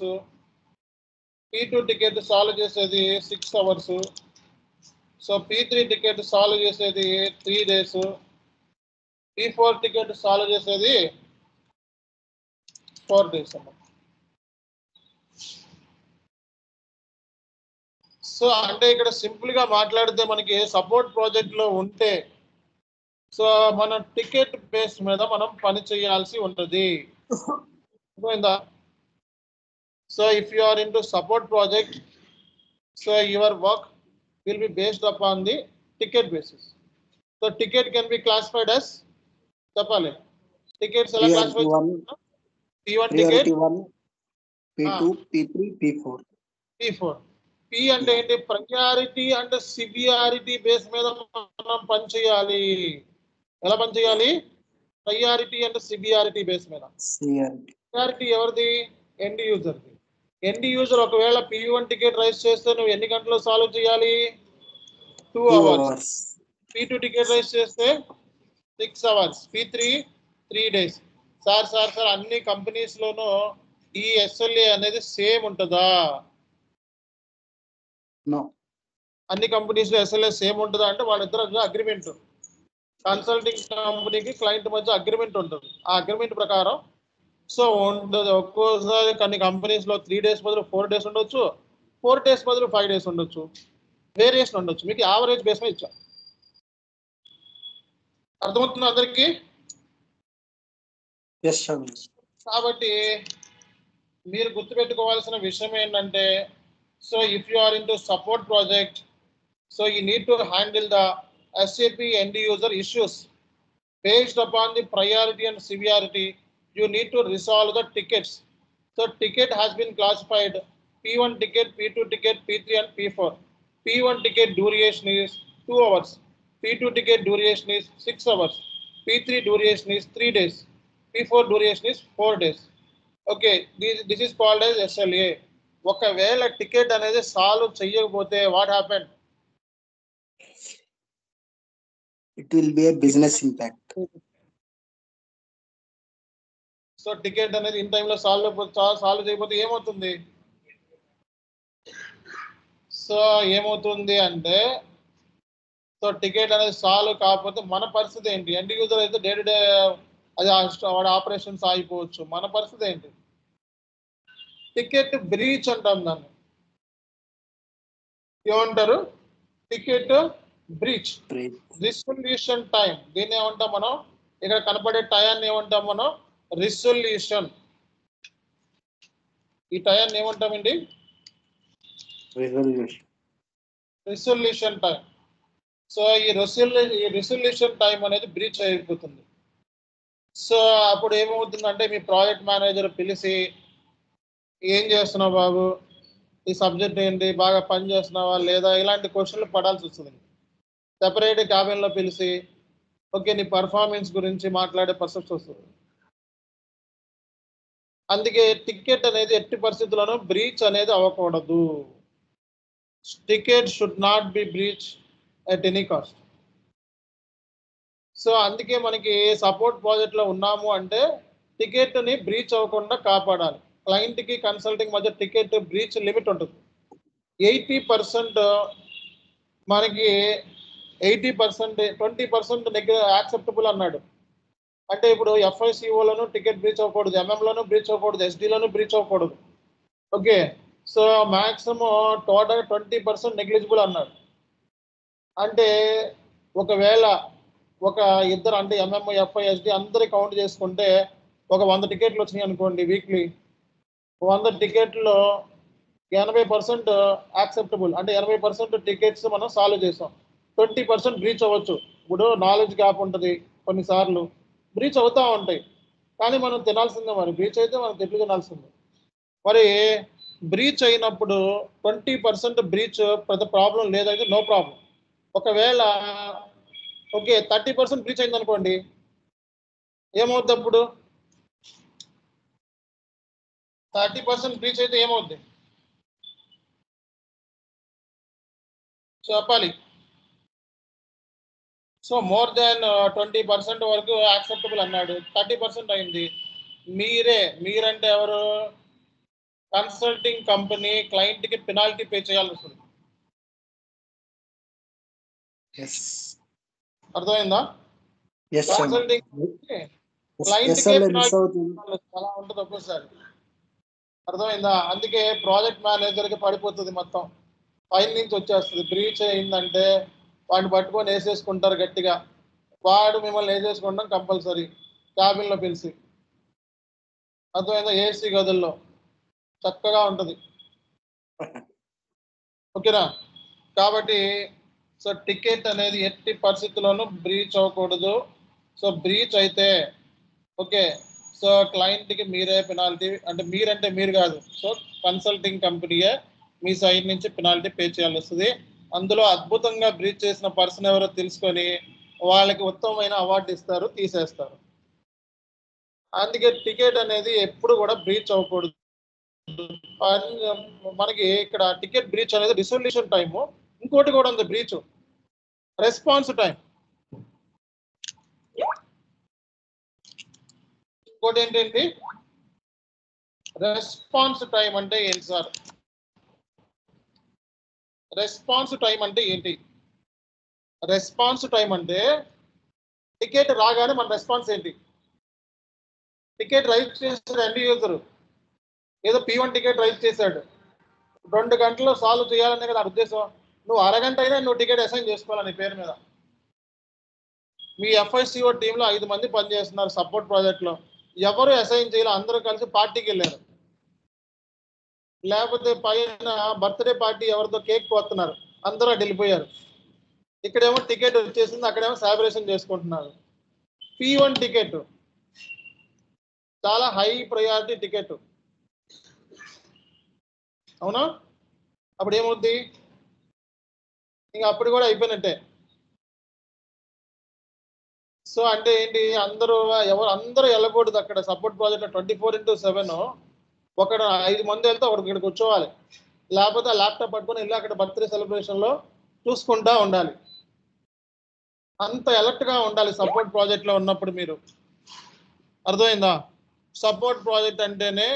P2 టికెట్ సాల్వ్ చేసేది 6 hours. So P3 ticket solve చేసేది 3 days. P4 టికెట్ సాల్వ్ చేసేది 4 days అన్నమాట. So అంటే ఇక్కడ simple గా మాట్లాడితే మనకి సపోర్ట్ ప్రాజెక్ట్ లో ఉంటే సో మన టికెట్ బేస్ మీద మనం పని చేయాల్సి ఉంటుంది. అర్థమైందా? So if you are into support project, so your work will be based upon the ticket basis. So ticket can be classified as చెప్పాలి. టికెట్స్ ఎలా classify? P1 ticket, P2, P3, P4. P4. P అంటే ఏంటి? Priority and severity base మీద మనం పని చేయాలి. ఎలా పని చేయాలి? ప్రయారిటీ అండ్ సివియారిటీ బేస్ మీద. ప్రయారిటీ ఎవరిది? ఎండ్ యూజర్ది. ఎండ్ యూజర్ ఒకవేళ P1 టికెట్ రైజ్ చేస్తే నువ్వు ఎన్ని గంటలు సాల్వ్ చేయాలి? 2 hours. P2 టికెట్ రైజ్ చేస్తే 6 hours. P3 3 days. సార్ అన్ని కంపెనీస్ లోనూ ఈ SLA అనేది సేమ్ ఉంటుందా? No. అన్ని కంపెనీస్ లో SLA సేమ్ ఉంటుందా అంటే వాళ్ళిద్దరు అగ్రిమెంట్, కన్సల్టింగ్ కంపెనీకి క్లయింట్ మధ్య అగ్రిమెంట్ ఉంటుంది. ఆ అగ్రిమెంట్ ప్రకారం సో ఉంటుంది. ఒక్కోసారి కొన్ని కంపెనీస్ లో 3 days బదులు 4 days ఉండొచ్చు, 4 days బదులు 5 days ఉండొచ్చు, వేరియేషన్ ఉండొచ్చు. మీకు యావరేజ్ బేస్ మీద ఇచ్చా. అర్థమవుతుంది అందరికి? కాబట్టి మీరు గుర్తుపెట్టుకోవాల్సిన విషయం ఏంటంటే so if you are into support project, so you need to handle the SAP end user issues based upon the priority and severity. You need to resolve the tickets. So ticket has been classified P1 ticket, P2 ticket, P3 and P4. P1 ticket duration is 2 hours. P2 ticket duration is 6 hours. P3 duration is 3 days. P4 duration is 4 days. Okay, this is called as SLA. ఒకవేళ ticket అనేది solve చేయకపోతే what happen? It will be a business impact. So ticket అనేది in టైంలో solve చేయకపోతే ఏమవుతుంది? So ఏమవుతుంది అంటే, so ticket అనేది సాల్వ్ కాకపోతే మన పరిస్థితి ఏంటి? ఎండ్ యూజర్ అయితే డే టు డే అది వాడి ఆపరేషన్స్ ఆగిపోవచ్చు. మన పరిస్థితి ఏంటి? టికెట్ బ్రీచ్ అంటాం దాన్ని. ఏమంటారు? Ticket breach. రిసొల్యూషన్ టైం, దీన్ని ఏమంటాం మనం? ఇక్కడ కనపడే టయాన్ని ఏమంటాం మనం? రిసొల్యూషన్. ఈ టయాన్ని ఏమంటామండి? Resolution time. సో ఈ రిసొల్యూషన్ టైం అనేది బ్రీచ్ అయిపోతుంది. సో అప్పుడు ఏమవుతుందంటే మీ ప్రాజెక్ట్ మేనేజర్ పిలిచి, ఏం చేస్తున్నావు బాబు, ఈ సబ్జెక్ట్ ఏంటి, బాగా పని చేస్తున్నావా లేదా, ఇలాంటి క్వశ్చన్లు పడాల్సి వస్తుంది. సెపరేట్ క్యాబిన్లో పిలిచి ఓకే నీ పర్ఫార్మెన్స్ గురించి మాట్లాడే పరిస్థితి వస్తుంది. అందుకే టికెట్ అనేది ఎట్టి పరిస్థితుల్లోనూ బ్రీచ్ అనేది అవ్వకూడదు. Ticket should not be breach at any cost. So అందుకే మనకి సపోర్ట్ ప్రాజెక్ట్లో ఉన్నాము అంటే టికెట్ని బ్రీచ్ అవ్వకుండా కాపాడాలి. క్లయింట్కి కన్సల్టింగ్ మధ్య టికెట్ బ్రీచ్ లిమిట్ ఉంటుంది. 80% మనకి 80% 20% యాక్సెప్టబుల్ అన్నాడు. అంటే ఇప్పుడు ఎఫ్ఐసిఓలోనూ టికెట్ బ్రీచ్ అవ్వకూడదు, ఎంఎంలోనూ బ్రీచ్ అవ్వకూడదు, ఎస్డీలోనూ బ్రీచ్ అవ్వకూడదు. Okay, so maximum total 20% negligible అన్నాడు. అంటే ఒకవేళ ఒక ఇద్దరు అంటే ఎంఎం ఎఫ్ఐ ఎస్డి అందరి కౌంట్ చేసుకుంటే ఒక 100 టికెట్లు వచ్చినాయి అనుకోండి వీక్లీ. 100 టికెట్లో 80% యాక్సెప్టబుల్, అంటే 80% టికెట్స్ మనం సాల్వ్ చేసాం. 20% బ్రీచ్ అవ్వచ్చు. ఇప్పుడు నాలెడ్జ్ గ్యాప్ ఉంటుంది, కొన్నిసార్లు బ్రీచ్ అవుతూ ఉంటాయి. కానీ మనం తినాల్సిందే, మరి బ్రీచ్ అయితే మనం తిట్లు తినాల్సిందే. మరి బ్రీచ్ అయినప్పుడు 20% బ్రీచ్ పెద్ద ప్రాబ్లం లేదైతే నో ప్రాబ్లం. ఒకవేళ ఓకే 30% బ్రీచ్ అయింది అనుకోండి, ఏమవుద్ది అప్పుడు? 30% బ్రీచ్ అయితే ఏమవుద్ది చెప్పాలి. సో మోర్ దాన్ 20% వరకు యాక్సెప్టబుల్ అన్నాడు, 30% అయింది. మీరంటే ఎవరు? కన్సల్టింగ్ కంపెనీ క్లయింట్కి పెనాల్టీ పే చేయాల్సి వస్తుంది. అర్థమైందా? కన్సల్టింగ్ క్లయింట్కి అలా ఉంటుంది ఒక్కోసారి. అర్థమైందా? అందుకే ప్రాజెక్ట్ మేనేజర్కి పడిపోతుంది మొత్తం, పైన నుంచి వచ్చేస్తుంది. బ్రీచ్ అయిందంటే వాడిని పట్టుకొని వేసేసుకుంటారు గట్టిగా. వాడు మిమ్మల్ని వేసేసుకుంటాం కంపల్సరీ క్యాబిన్లో పిలిచి. అర్థమైందా? ఏసీ గదుల్లో చక్కగా ఉంటుంది. ఓకేనా? కాబట్టి సో టికెట్ అనేది ఎట్టి పరిస్థితుల్లోనూ బ్రీచ్ అవ్వకూడదు. సో బ్రీచ్ అయితే ఓకే, సో క్లయింట్కి మీరే పెనాల్టీ, అంటే మీరంటే మీరు కాదు, సో కన్సల్టింగ్ కంపెనీయే మీ సైడ్ నుంచి పెనాల్టీ పే చేయాల్సి వస్తుంది. అందులో అద్భుతంగా బ్రీచ్ చేసిన పర్సన్ ఎవరో తెలుసుకొని వాళ్ళకి ఉత్తమమైన అవార్డు ఇస్తారు, తీసేస్తారు. అందుకే టికెట్ అనేది ఎప్పుడు కూడా బ్రీచ్ అవ్వకూడదు. మనకి ఇక్కడ టికెట్ బ్రీచ్ అనేది రిసొల్యూషన్ టైము. ఇంకోటి కూడా ఉంది బ్రీచ్, రెస్పాన్స్ టైం. ఇంకోటి ఏంటండి? రెస్పాన్స్ టైం అంటే ఏంటి సార్? రెస్పాన్స్ టైం అంటే ఏంటి? రెస్పాన్స్ టైం అంటే టికెట్ రాగానే మన రెస్పాన్స్ ఏంటి? టికెట్ రైజ్ చేసాడు ఎండ్ యూజర్, ఏదో P1 టికెట్ రైజ్ చేశాడు, 2 గంటల్లో సాల్వ్ చేయాలనే కదా ఉద్దేశం. నువ్వు అరగంట అయినా నువ్వు టికెట్ అసైన్ చేసుకోవాలి నీ పేరు మీద. మీ ఎఫ్ఐసిఓ టీంలో 5 మంది పనిచేస్తున్నారు సపోర్ట్ ప్రాజెక్ట్లో, ఎవరు అసైన్ చేయాలి, అందరూ కలిసి పార్టీకి వెళ్ళారు. లేకపోతే పైన బర్త్డే పార్టీ ఎవరితో కేక్ కోస్తున్నారు, అందరూ అటు వెళ్ళిపోయారు. ఇక్కడేమో టికెట్ వచ్చేసింది, అక్కడేమో సెలబ్రేషన్ చేసుకుంటున్నారు. P1 టికెట్ చాలా హై ప్రయారిటీ టికెట్, అవునా? అప్పుడు ఏమవుద్ది? ఇంకా అప్పుడు కూడా అయిపోయినట్టే. సో అంటే ఏంటి, అందరూ వెళ్ళకూడదు అక్కడ సపోర్ట్ ప్రాజెక్ట్ 24/7. ఒకడు 5 మంది వెళ్తే ఒకటి ఇక్కడ కూర్చోవాలి, లేకపోతే ఆ ల్యాప్టాప్ పట్టుకొని వెళ్ళి అక్కడ బర్త్డే సెలబ్రేషన్ లో చూసుకుంటా ఉండాలి. అంత అలర్ట్ గా ఉండాలి సపోర్ట్ ప్రాజెక్ట్ లో ఉన్నప్పుడు మీరు. అర్థమైందా? సపోర్ట్ ప్రాజెక్ట్ అంటేనే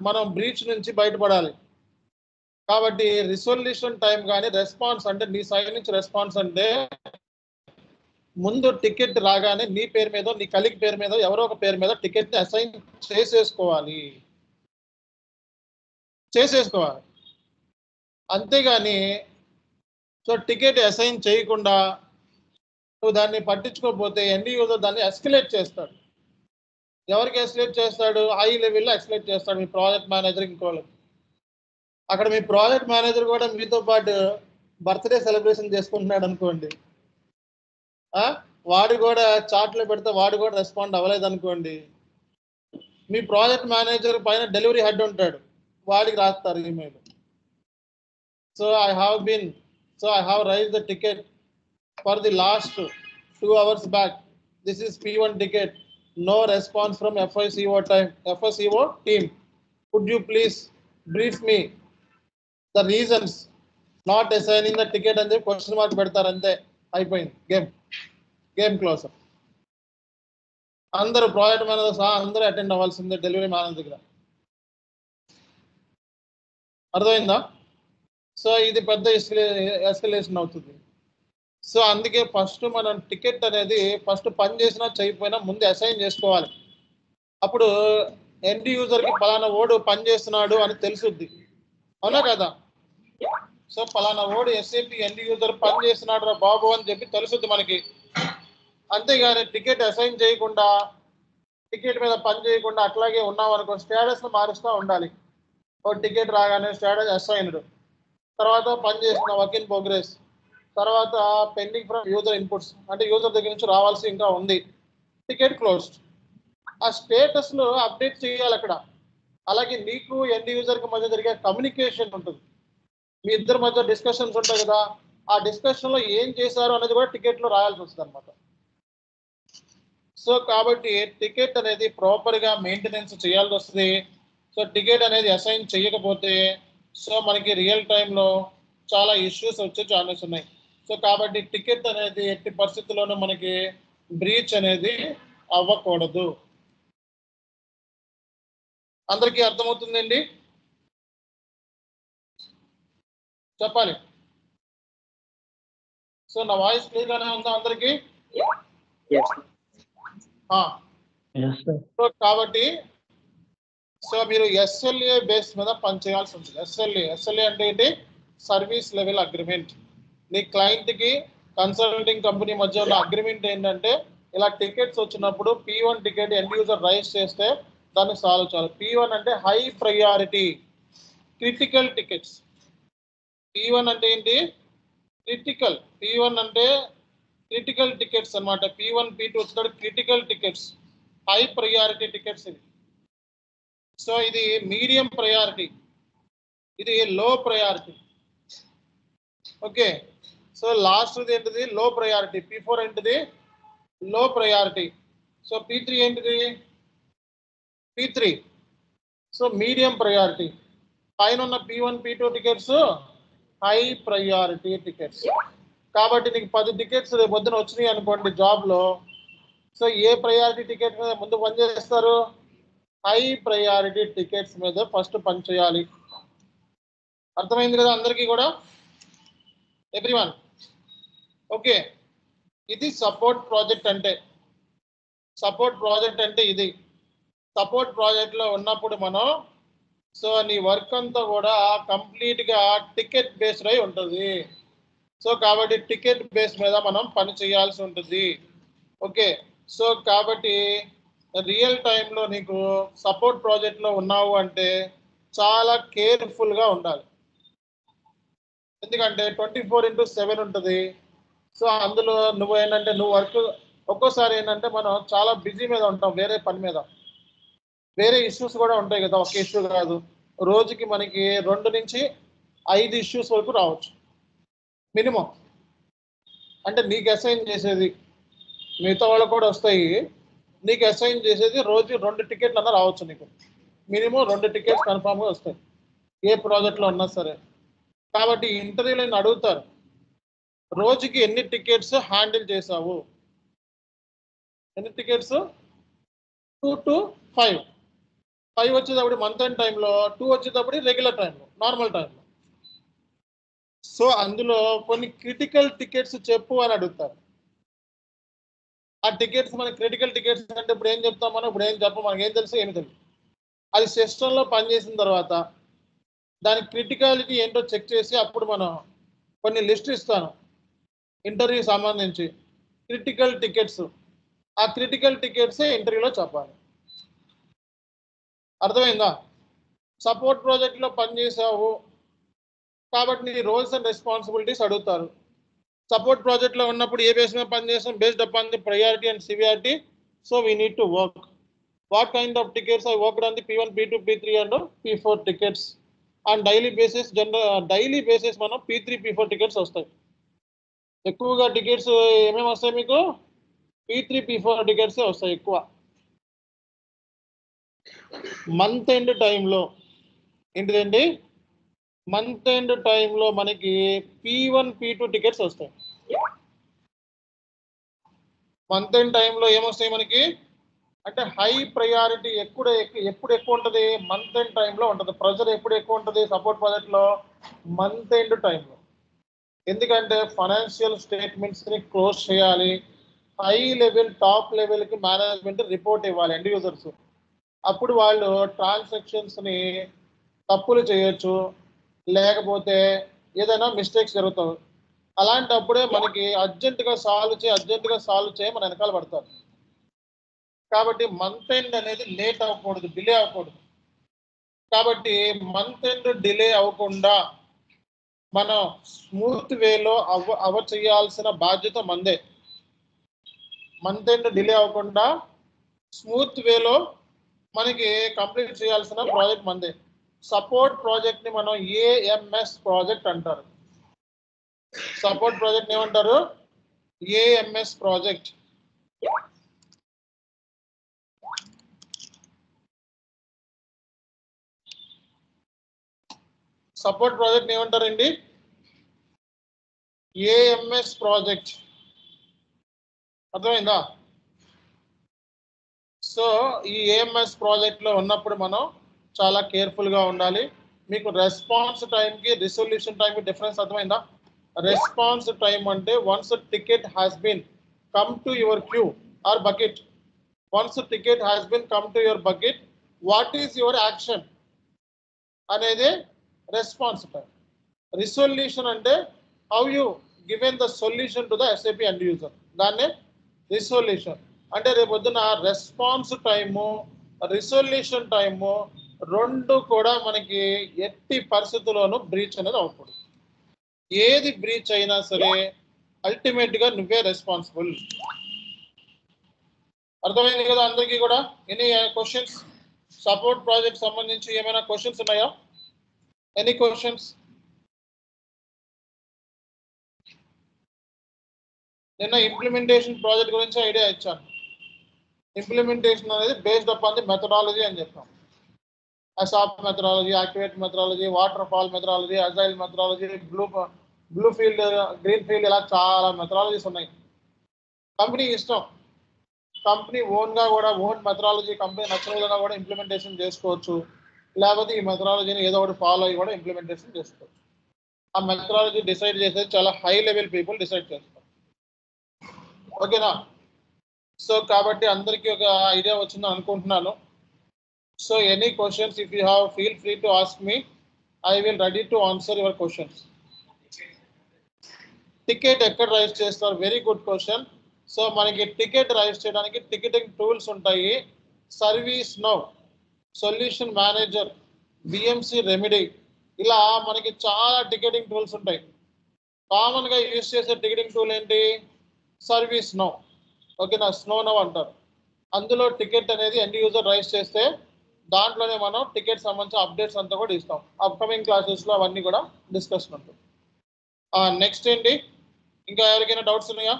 మనం బ్రీచ్ నుంచి బయటపడాలి. కాబట్టి రిసొల్యూషన్ టైం కానీ రెస్పాన్స్ అంటే నీ సైడ్ నుంచి రెస్పాన్స్ అంటే ముందు టికెట్ రాగానే నీ పేరు మీద, నీ కలీగ్ పేరు మీద, ఎవరో ఒక పేరు మీద టికెట్ ని అసైన్ చేసేసుకోవాలి. అంతేగాని సో టికెట్ అసైన్ చేయకుండా నువ్వు దాన్ని పట్టించుకోకపోతే ఎండ్ యూజర్ దాన్ని ఎస్కలేట్ చేస్తాడు. ఎవరికి ఎస్కలేట్ చేస్తాడు? హై లెవెల్లో ఎస్కలేట్ చేస్తాడు, మీ ప్రాజెక్ట్ మేనేజర్ ఇంకోళ్ళకి. అక్కడ మీ ప్రాజెక్ట్ మేనేజర్ కూడా మీతో పాటు బర్త్డే సెలబ్రేషన్ చేసుకుంటున్నాడు అనుకోండి, వాడు కూడా చాట్లో పెడితే వాడు కూడా రెస్పాండ్ అవ్వలేదు అనుకోండి, మీ ప్రాజెక్ట్ మేనేజర్ పైన డెలివరీ హెడ్ ఉంటాడు, వాడికి రాస్తారు email. So I have raised the ticket for the last 2 hours back. This is P1 ticket. No response from FICO team. Could you please brief me the reasons not assigning the ticket and the question mark పెడతారు. అంతే, అయిపోయింది game close. అందరూ project manager సహా అందరూ attend అవ్వాల్సిందే delivery manager దగ్గర. అర్థమైందా? So ఇది పెద్ద ఎస్కలేషన్ అవుతుంది. సో అందుకే ఫస్ట్ మనం టికెట్ అనేది ఫస్ట్ పని చేసినా చేయకపోయినా ముందు అసైన్ చేసుకోవాలి. అప్పుడు ఎండ్ యూజర్కి పలానా ఓడు పని చేస్తున్నాడు అని తెలుసుద్ది, అవునా కదా? సో పలానా ఓడు SAP ఎండ్ యూజర్ పని చేస్తున్నాడు రా బాబు అని చెప్పి తెలుసుద్ది మనకి. అంతేగాని టికెట్ అసైన్ చేయకుండా, టికెట్ మీద పని చేయకుండా అట్లాగే ఉన్నాం అనుకో, స్టేటస్ను మారుస్తూ ఉండాలి. ఓ టికెట్ రాగానే స్టేటస్ అసైన్డ్, తర్వాత పని చేస్తున్న వర్క్ ఇన్ ప్రోగ్రెస్, తర్వాత పెండింగ్ ఫ్రమ్ యూజర్ ఇన్పుట్స్, అంటే యూజర్ దగ్గర నుంచి రావాల్సి ఇంకా ఉంది, టికెట్ క్లోజ్డ్. ఆ స్టేటస్లో అప్డేట్ చేయాలి అక్కడ. అలాగే నీకు ఎండ్ యూజర్కి మధ్య జరిగే కమ్యూనికేషన్ ఉంటుంది, మీ ఇద్దరి మధ్య డిస్కషన్స్ ఉంటాయి కదా, ఆ డిస్కషన్లో ఏం చేశారు అనేది కూడా టికెట్లో రాయాల్సి వస్తుంది అనమాట. సో కాబట్టి టికెట్ అనేది ప్రాపర్గా మెయింటెనెన్స్ చేయాల్సి వస్తుంది. సో టికెట్ అనేది అసైన్ చేయకపోతే సో మనకి రియల్ టైంలో చాలా ఇష్యూస్ వచ్చే ఛాన్సెస్ ఉన్నాయి. సో కాబట్టి టికెట్ అనేది ఎట్టి పరిస్థితుల్లోనూ మనకి బ్రీచ్ అనేది అవ్వకూడదు. అందరికీ అర్థమవుతుందండి? చెప్పాలి. సో నా వాయిస్ క్లియర్గానే ఉందా అందరికీ? సో కాబట్టి సో మీరు SLA బేస్ మీద పనిచేయాల్సి ఉంటుంది. SLA అంటే ఏంటి? Service level agreement. నీ క్లయింట్కి కన్సల్టింగ్ కంపెనీ మధ్య ఉన్న అగ్రిమెంట్ ఏంటంటే, ఇలా టికెట్స్ వచ్చినప్పుడు P1 ticket end user rise చేస్తే దాన్ని సాల్వ్ చేయాలి. P1 అంటే high priority critical tickets. P1 అంటే ఏంటి? క్రిటికల్. P1 అంటే క్రిటికల్ టికెట్స్ అనమాట. P1 P2 వచ్చినప్పుడు critical tickets, high priority tickets ఇది. సో ఇది మీడియం ప్రయారిటీ, ఇది low priority. Okay, so last ఏంటిది? Low priority. P4 ఏంటిది? Low priority. సో P3 ఏంటిది? P3 so medium priority. పైన ఉన్న P1 P2 tickets high priority tickets. కాబట్టి నీకు 10 టికెట్స్ రేపు పొద్దున వచ్చినాయి అనుకోండి జాబ్లో, సో ఏ ప్రయారిటీ టికెట్ మీద ముందు పనిచేస్తారు? హై ప్రయారిటీ టికెట్స్ మీద ఫస్ట్ పని చేయాలి. అర్థమైంది కదా అందరికీ కూడా? Everyone okay? ఇది సపోర్ట్ ప్రాజెక్ట్ అంటే. సపోర్ట్ ప్రాజెక్ట్ అంటే ఇది. సపోర్ట్ ప్రాజెక్ట్లో ఉన్నప్పుడు మనం సో నీ వర్క్ అంతా కూడా కంప్లీట్గా టికెట్ బేస్డ్ అయి ఉంటుంది. సో కాబట్టి టికెట్ బేస్ మీద మనం పని చేయాల్సి ఉంటుంది. ఓకే, సో కాబట్టి రియల్ టైంలో నీకు సపోర్ట్ ప్రాజెక్ట్లో ఉన్నావు అంటే చాలా కేర్ఫుల్గా ఉండాలి. ఎందుకంటే 24/7 ఉంటుంది. సో అందులో నువ్వు ఏంటంటే నువ్వు వర్క్ ఒక్కోసారి ఏంటంటే మనం చాలా బిజీ మీద ఉంటాం, వేరే పని మీద, వేరే ఇష్యూస్ కూడా ఉంటాయి కదా, ఒక ఇష్యూ కాదు. రోజుకి మనకి 2 నుంచి 5 ఇష్యూస్ వరకు రావచ్చు మినిమం. అంటే నీకు అసైన్ చేసేది మిగతా వాళ్ళకు కూడా వస్తాయి. నీకు అసైన్ చేసేది రోజు 2 టికెట్లు అన్న రావచ్చు. నీకు మినిమం 2 టికెట్స్ కన్ఫామ్గా వస్తాయి ఏ ప్రాజెక్ట్లో ఉన్నా సరే. కాబట్టి ఇంటర్వ్యూలో నేను అడుగుతారు, రోజుకి ఎన్ని టికెట్స్ హ్యాండిల్ చేసావు? ఎన్ని టికెట్స్? 2 to 5. 5 వచ్చేటప్పుడు మంత్ ఎండ్ టైంలో, 2 వచ్చేటప్పుడు రెగ్యులర్ టైంలో, నార్మల్ టైంలో. సో అందులో కొన్ని క్రిటికల్ టికెట్స్ చెప్పు అని అడుగుతారు. ఆ టికెట్స్ మన క్రిటికల్ టికెట్స్ అంటే ఇప్పుడు ఏం చెప్తాం మనం, ఇప్పుడు ఏం చెప్పం, మనకి ఏం తెలుసు ఏమి తెలుసు. అది సిస్టంలో పనిచేసిన తర్వాత దాని క్రిటికాలిటీ ఏంటో చెక్ చేసి అప్పుడు మనం కొన్ని లిస్ట్ ఇస్తాను ఇంటర్వ్యూ సంబంధించి క్రిటికల్ టికెట్స్. ఆ క్రిటికల్ టికెట్సే ఇంటర్వ్యూలో చెప్పాలి. అర్థమైందా? సపోర్ట్ ప్రాజెక్ట్లో పనిచేసావు కాబట్టి నీ రోల్స్ అండ్ రెస్పాన్సిబిలిటీస్ అడుగుతారు. సపోర్ట్ ప్రాజెక్ట్లో ఉన్నప్పుడు ఏ బేస్ మీద పనిచేస్తాం? Based upon the priority and severity. So we need to work. What kind of tickets I worked on the P1, P2, P3 and P4 tickets on daily basis. Daily basis మనం P3, P4 tickets వస్తాయి. ఎక్కువగా tickets ఏమేమి వస్తాయి మీకు? P3, P4 టికెట్సే వస్తాయి ఎక్కువ. Month end టైంలో ఏంటిదండి? మంత్ ఎండ్ టైంలో మనకి P1, P2 టికెట్స్ వస్తాయి. మంత్ ఎండ్ టైంలో ఏమొస్తాయి మనకి అంటే హై ప్రయారిటీ ఎప్పుడు ఎక్కువ ఉంటుంది? మంత్ ఎండ్ టైంలో ఉంటుంది. ప్రెజర్ ఎప్పుడు ఎక్కువ ఉంటుంది సపోర్ట్ ప్రాజెక్ట్లో? మంత్ ఎండ్ టైంలో. ఎందుకంటే ఫైనాన్షియల్ స్టేట్మెంట్స్ని క్లోజ్ చేయాలి. హై లెవెల్, టాప్ లెవెల్కి మేనేజ్మెంట్ రిపోర్ట్ ఇవ్వాలి ఎండ్ యూజర్స్. అప్పుడు వాళ్ళు ట్రాన్సాక్షన్స్ని తప్పులు చేయొచ్చు, లేకపోతే ఏదైనా మిస్టేక్స్ జరుగుతాయి. అలాంటప్పుడే మనకి అర్జెంటుగా సాల్వ్ చేయ మన వెనకాల పడతారు. కాబట్టి మంత్ ఎండ్ అనేది లేట్ అవ్వకూడదు, డిలే అవ్వకూడదు. కాబట్టి మంత్ ఎండ్ డిలే అవ్వకుండా మనం స్మూత్ వేలో చేయాల్సిన బాధ్యత మందే. మంత్ ఎండ్ డిలే అవ్వకుండా స్మూత్ వేలో మనకి కంప్లీట్ చేయాల్సిన ప్రాజెక్ట్ మందే. సపోర్ట్ ప్రాజెక్ట్ని మనం AMS ప్రాజెక్ట్ అంటారు. సపోర్ట్ ప్రాజెక్ట్ ఏమంటారు? AMS project. సపోర్ట్ ప్రాజెక్ట్ ఏమంటారండి? AMS project. అర్థమైందా? సో ఈ AMS ప్రాజెక్ట్లో ఉన్నప్పుడు మనం చాలా కేర్ఫుల్గా ఉండాలి. మీకు రెస్పాన్స్ టైంకి రిసొల్యూషన్ టైంకి డిఫరెన్స్ అర్థమైందా? రెస్పాన్స్ టైం అంటే once ticket has been come to your queue or bucket, once ticket has been come to your bucket, what is your action అనేది రెస్పాన్స్ టైం. రిసొల్యూషన్ అంటే how you given the solution to the SAP end user, దాన్నే resolution. అంటే రేపు పొద్దున response time, resolution time రెండు కూడా మనకి ఎట్టి పరిస్థితుల్లోనూ బ్రీచ్ అనేది అవ్వకూడదు. ఏది బ్రీచ్ అయినా సరే అల్టిమేట్గా నువ్వే రెస్పాన్సిబుల్. అర్థమైంది కదా అందరికీ కూడా? Any questions? సపోర్ట్ ప్రాజెక్ట్ సంబంధించి ఏమైనా క్వశ్చన్స్ ఉన్నాయా? Any questions? నిన్న ఇంప్లిమెంటేషన్ ప్రాజెక్ట్ గురించి ఐడియా ఇచ్చాను. ఇంప్లిమెంటేషన్ అనేది బేస్డ్ అపాన్ ది మెథడాలజీ అని చెప్పాం. ASAP methodology, activate methodology, water fall methodology, agile methodology, blue field, green field, ఇలా చాలా మెథడాలజీస్ ఉన్నాయి. కంపెనీ ఇష్టం, కంపెనీ ఓన్గా కూడా ఓన్ మెథడాలజీ కంపెనీ నచ్చిన విధంగా కూడా ఇంప్లిమెంటేషన్ చేసుకోవచ్చు. లేకపోతే ఈ మెథడాలజీని ఏదో ఒకటి ఫాలో అయ్యి కూడా ఇంప్లిమెంటేషన్ చేసుకోవచ్చు. ఆ మెథడాలజీ డిసైడ్ చేసేది చాలా హై లెవెల్ పీపుల్ డిసైడ్ చేస్తారు. ఓకేనా? సో కాబట్టి అందరికీ ఒక ఐడియా వచ్చిందని అనుకుంటున్నాను. So any questions if you have, feel free to ask me. I will ready to answer your questions. Ticket ఎక్కడ రైజ్ చేస్తారు? Very good question. సో మనకి టికెట్ రైజ్ చేయడానికి టికెటింగ్ టూల్స్ ఉంటాయి. Service now, solution manager, BMC remedy, ఇలా మనకి చాలా ticketing tools ఉంటాయి. కామన్గా యూజ్ చేసే టికెటింగ్ టూల్ ఏంటి? Service now. ఓకేనా? స్నో నౌ అంటారు. అందులో టికెట్ అనేది ఎండ్ యూజర్ రైజ్ చేస్తే దాంట్లోనే మనం టికెట్ సంబంధించిన అప్డేట్స్ అంతా కూడా ఇస్తాం. అప్కమింగ్ క్లాసెస్లో అవన్నీ కూడా డిస్కషన్ ఉంటుంది. నెక్స్ట్ ఏంటి? ఇంకా ఎవరికైనా డౌట్స్ ఉన్నాయా?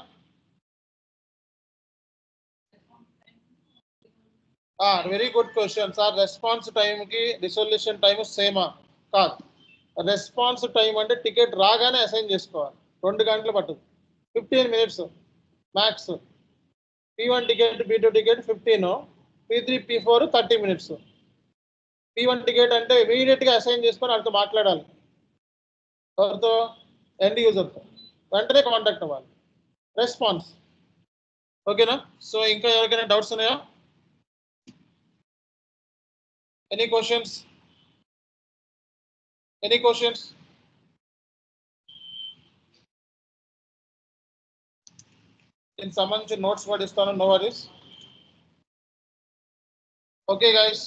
Very good question sir. Response టైంకి రిజల్యూషన్ టైం సేమా? కాదు. రెస్పాన్స్ టైం అంటే టికెట్ రాగానే అసైన్ చేసుకోవాలి. 2 గంటలు పట్టుద్ది, 15 minutes max. P1 ticket, P2 ticket 15, P3 P4 30 minutes. P1 ticket అంటే ఇమీడియట్ గా అసైన్ చేసుకొని వాళ్ళతో మాట్లాడాలి. ఎవరితో? ఎండ్ యూజర్తో. వెంటనే కాంటాక్ట్ అవ్వాలి. రెస్పాన్స్. ఓకేనా? సో ఇంకా ఎవరికైనా డౌట్స్ ఉన్నాయా? Any questions? Any questions? దీనికి సంబంధించి నోట్స్ కూడా ఇస్తాను, no worries. Okay guys,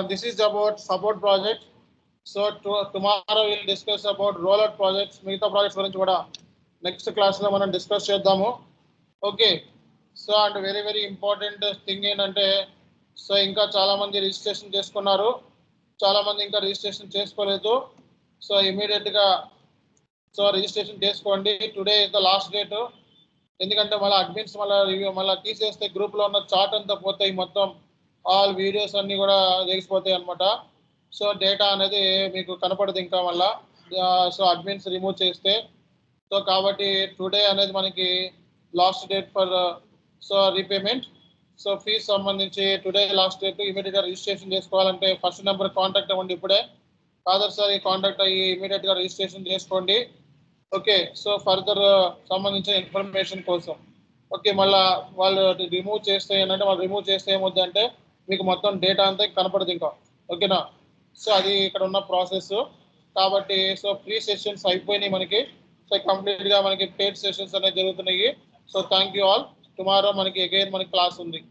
this is about support project. So tomorrow we'll discuss about rollout projects. మిగతా ప్రాజెక్ట్స్ గురించి కూడా నెక్స్ట్ క్లాస్ లో మనం డిస్కస్ చేద్దాము. Okay, so and very very important thing ఏంటంటే, సో ఇంకా చాలా మంది రిజిస్ట్రేషన్ చేసుకున్నారు, చాలా మంది ఇంకా రిజిస్ట్రేషన్ చేసుకోలేదు. సో ఇమీడియట్ గా సో రిజిస్ట్రేషన్ చేసుకోండి. Today is the last date. ఎందుకంటే మళ్ళీ అడ్మిన్స్ మళ్ళీ తీసేస్తే గ్రూప్ లో ఉన్న చార్ట్ అంతా పోతాయి, మొత్తం ఆల్ వీడియోస్ అన్ని కూడా తెగిసిపోతాయి అనమాట. సో డేటా అనేది మీకు కనపడదు ఇంకా మళ్ళా. సో అడ్మిన్స్ రిమూవ్ చేస్తే. సో కాబట్టి టుడే అనేది మనకి last date for so repayment. So fees సంబంధించి టుడే లాస్ట్ డేట్. ఇమీడియట్ గా రిజిస్ట్రేషన్ చేసుకోవాలంటే ఫస్ట్ నెంబర్ కాంటాక్ట్ అవ్వండి ఇప్పుడే. కాదర్సారి కాంటాక్ట్ అయ్యి ఇమీడియట్ గా రిజిస్ట్రేషన్ చేసుకోండి. ఓకే, సో ఫర్దర్ సంబంధించిన ఇన్ఫర్మేషన్ కోసం. ఓకే, మళ్ళా వాళ్ళు రిమూవ్ చేస్తే ఏంటంటే, వాళ్ళు రిమూవ్ చేస్తే ఏమవుతుందంటే మీకు మొత్తం డేటా అంతా కనపడదు ఇంకా. ఓకేనా? సో అది ఇక్కడ ఉన్న ప్రాసెస్. కాబట్టి సో ఫ్రీ సెషన్స్ అయిపోయినాయి మనకి. సో కంప్లీట్ గా మనకి పెయిడ్ సెషన్స్ అనేవి జరుగుతున్నాయి. So thank you all. Tomorrow మనకి అగైన్ మనకి క్లాస్ ఉంది.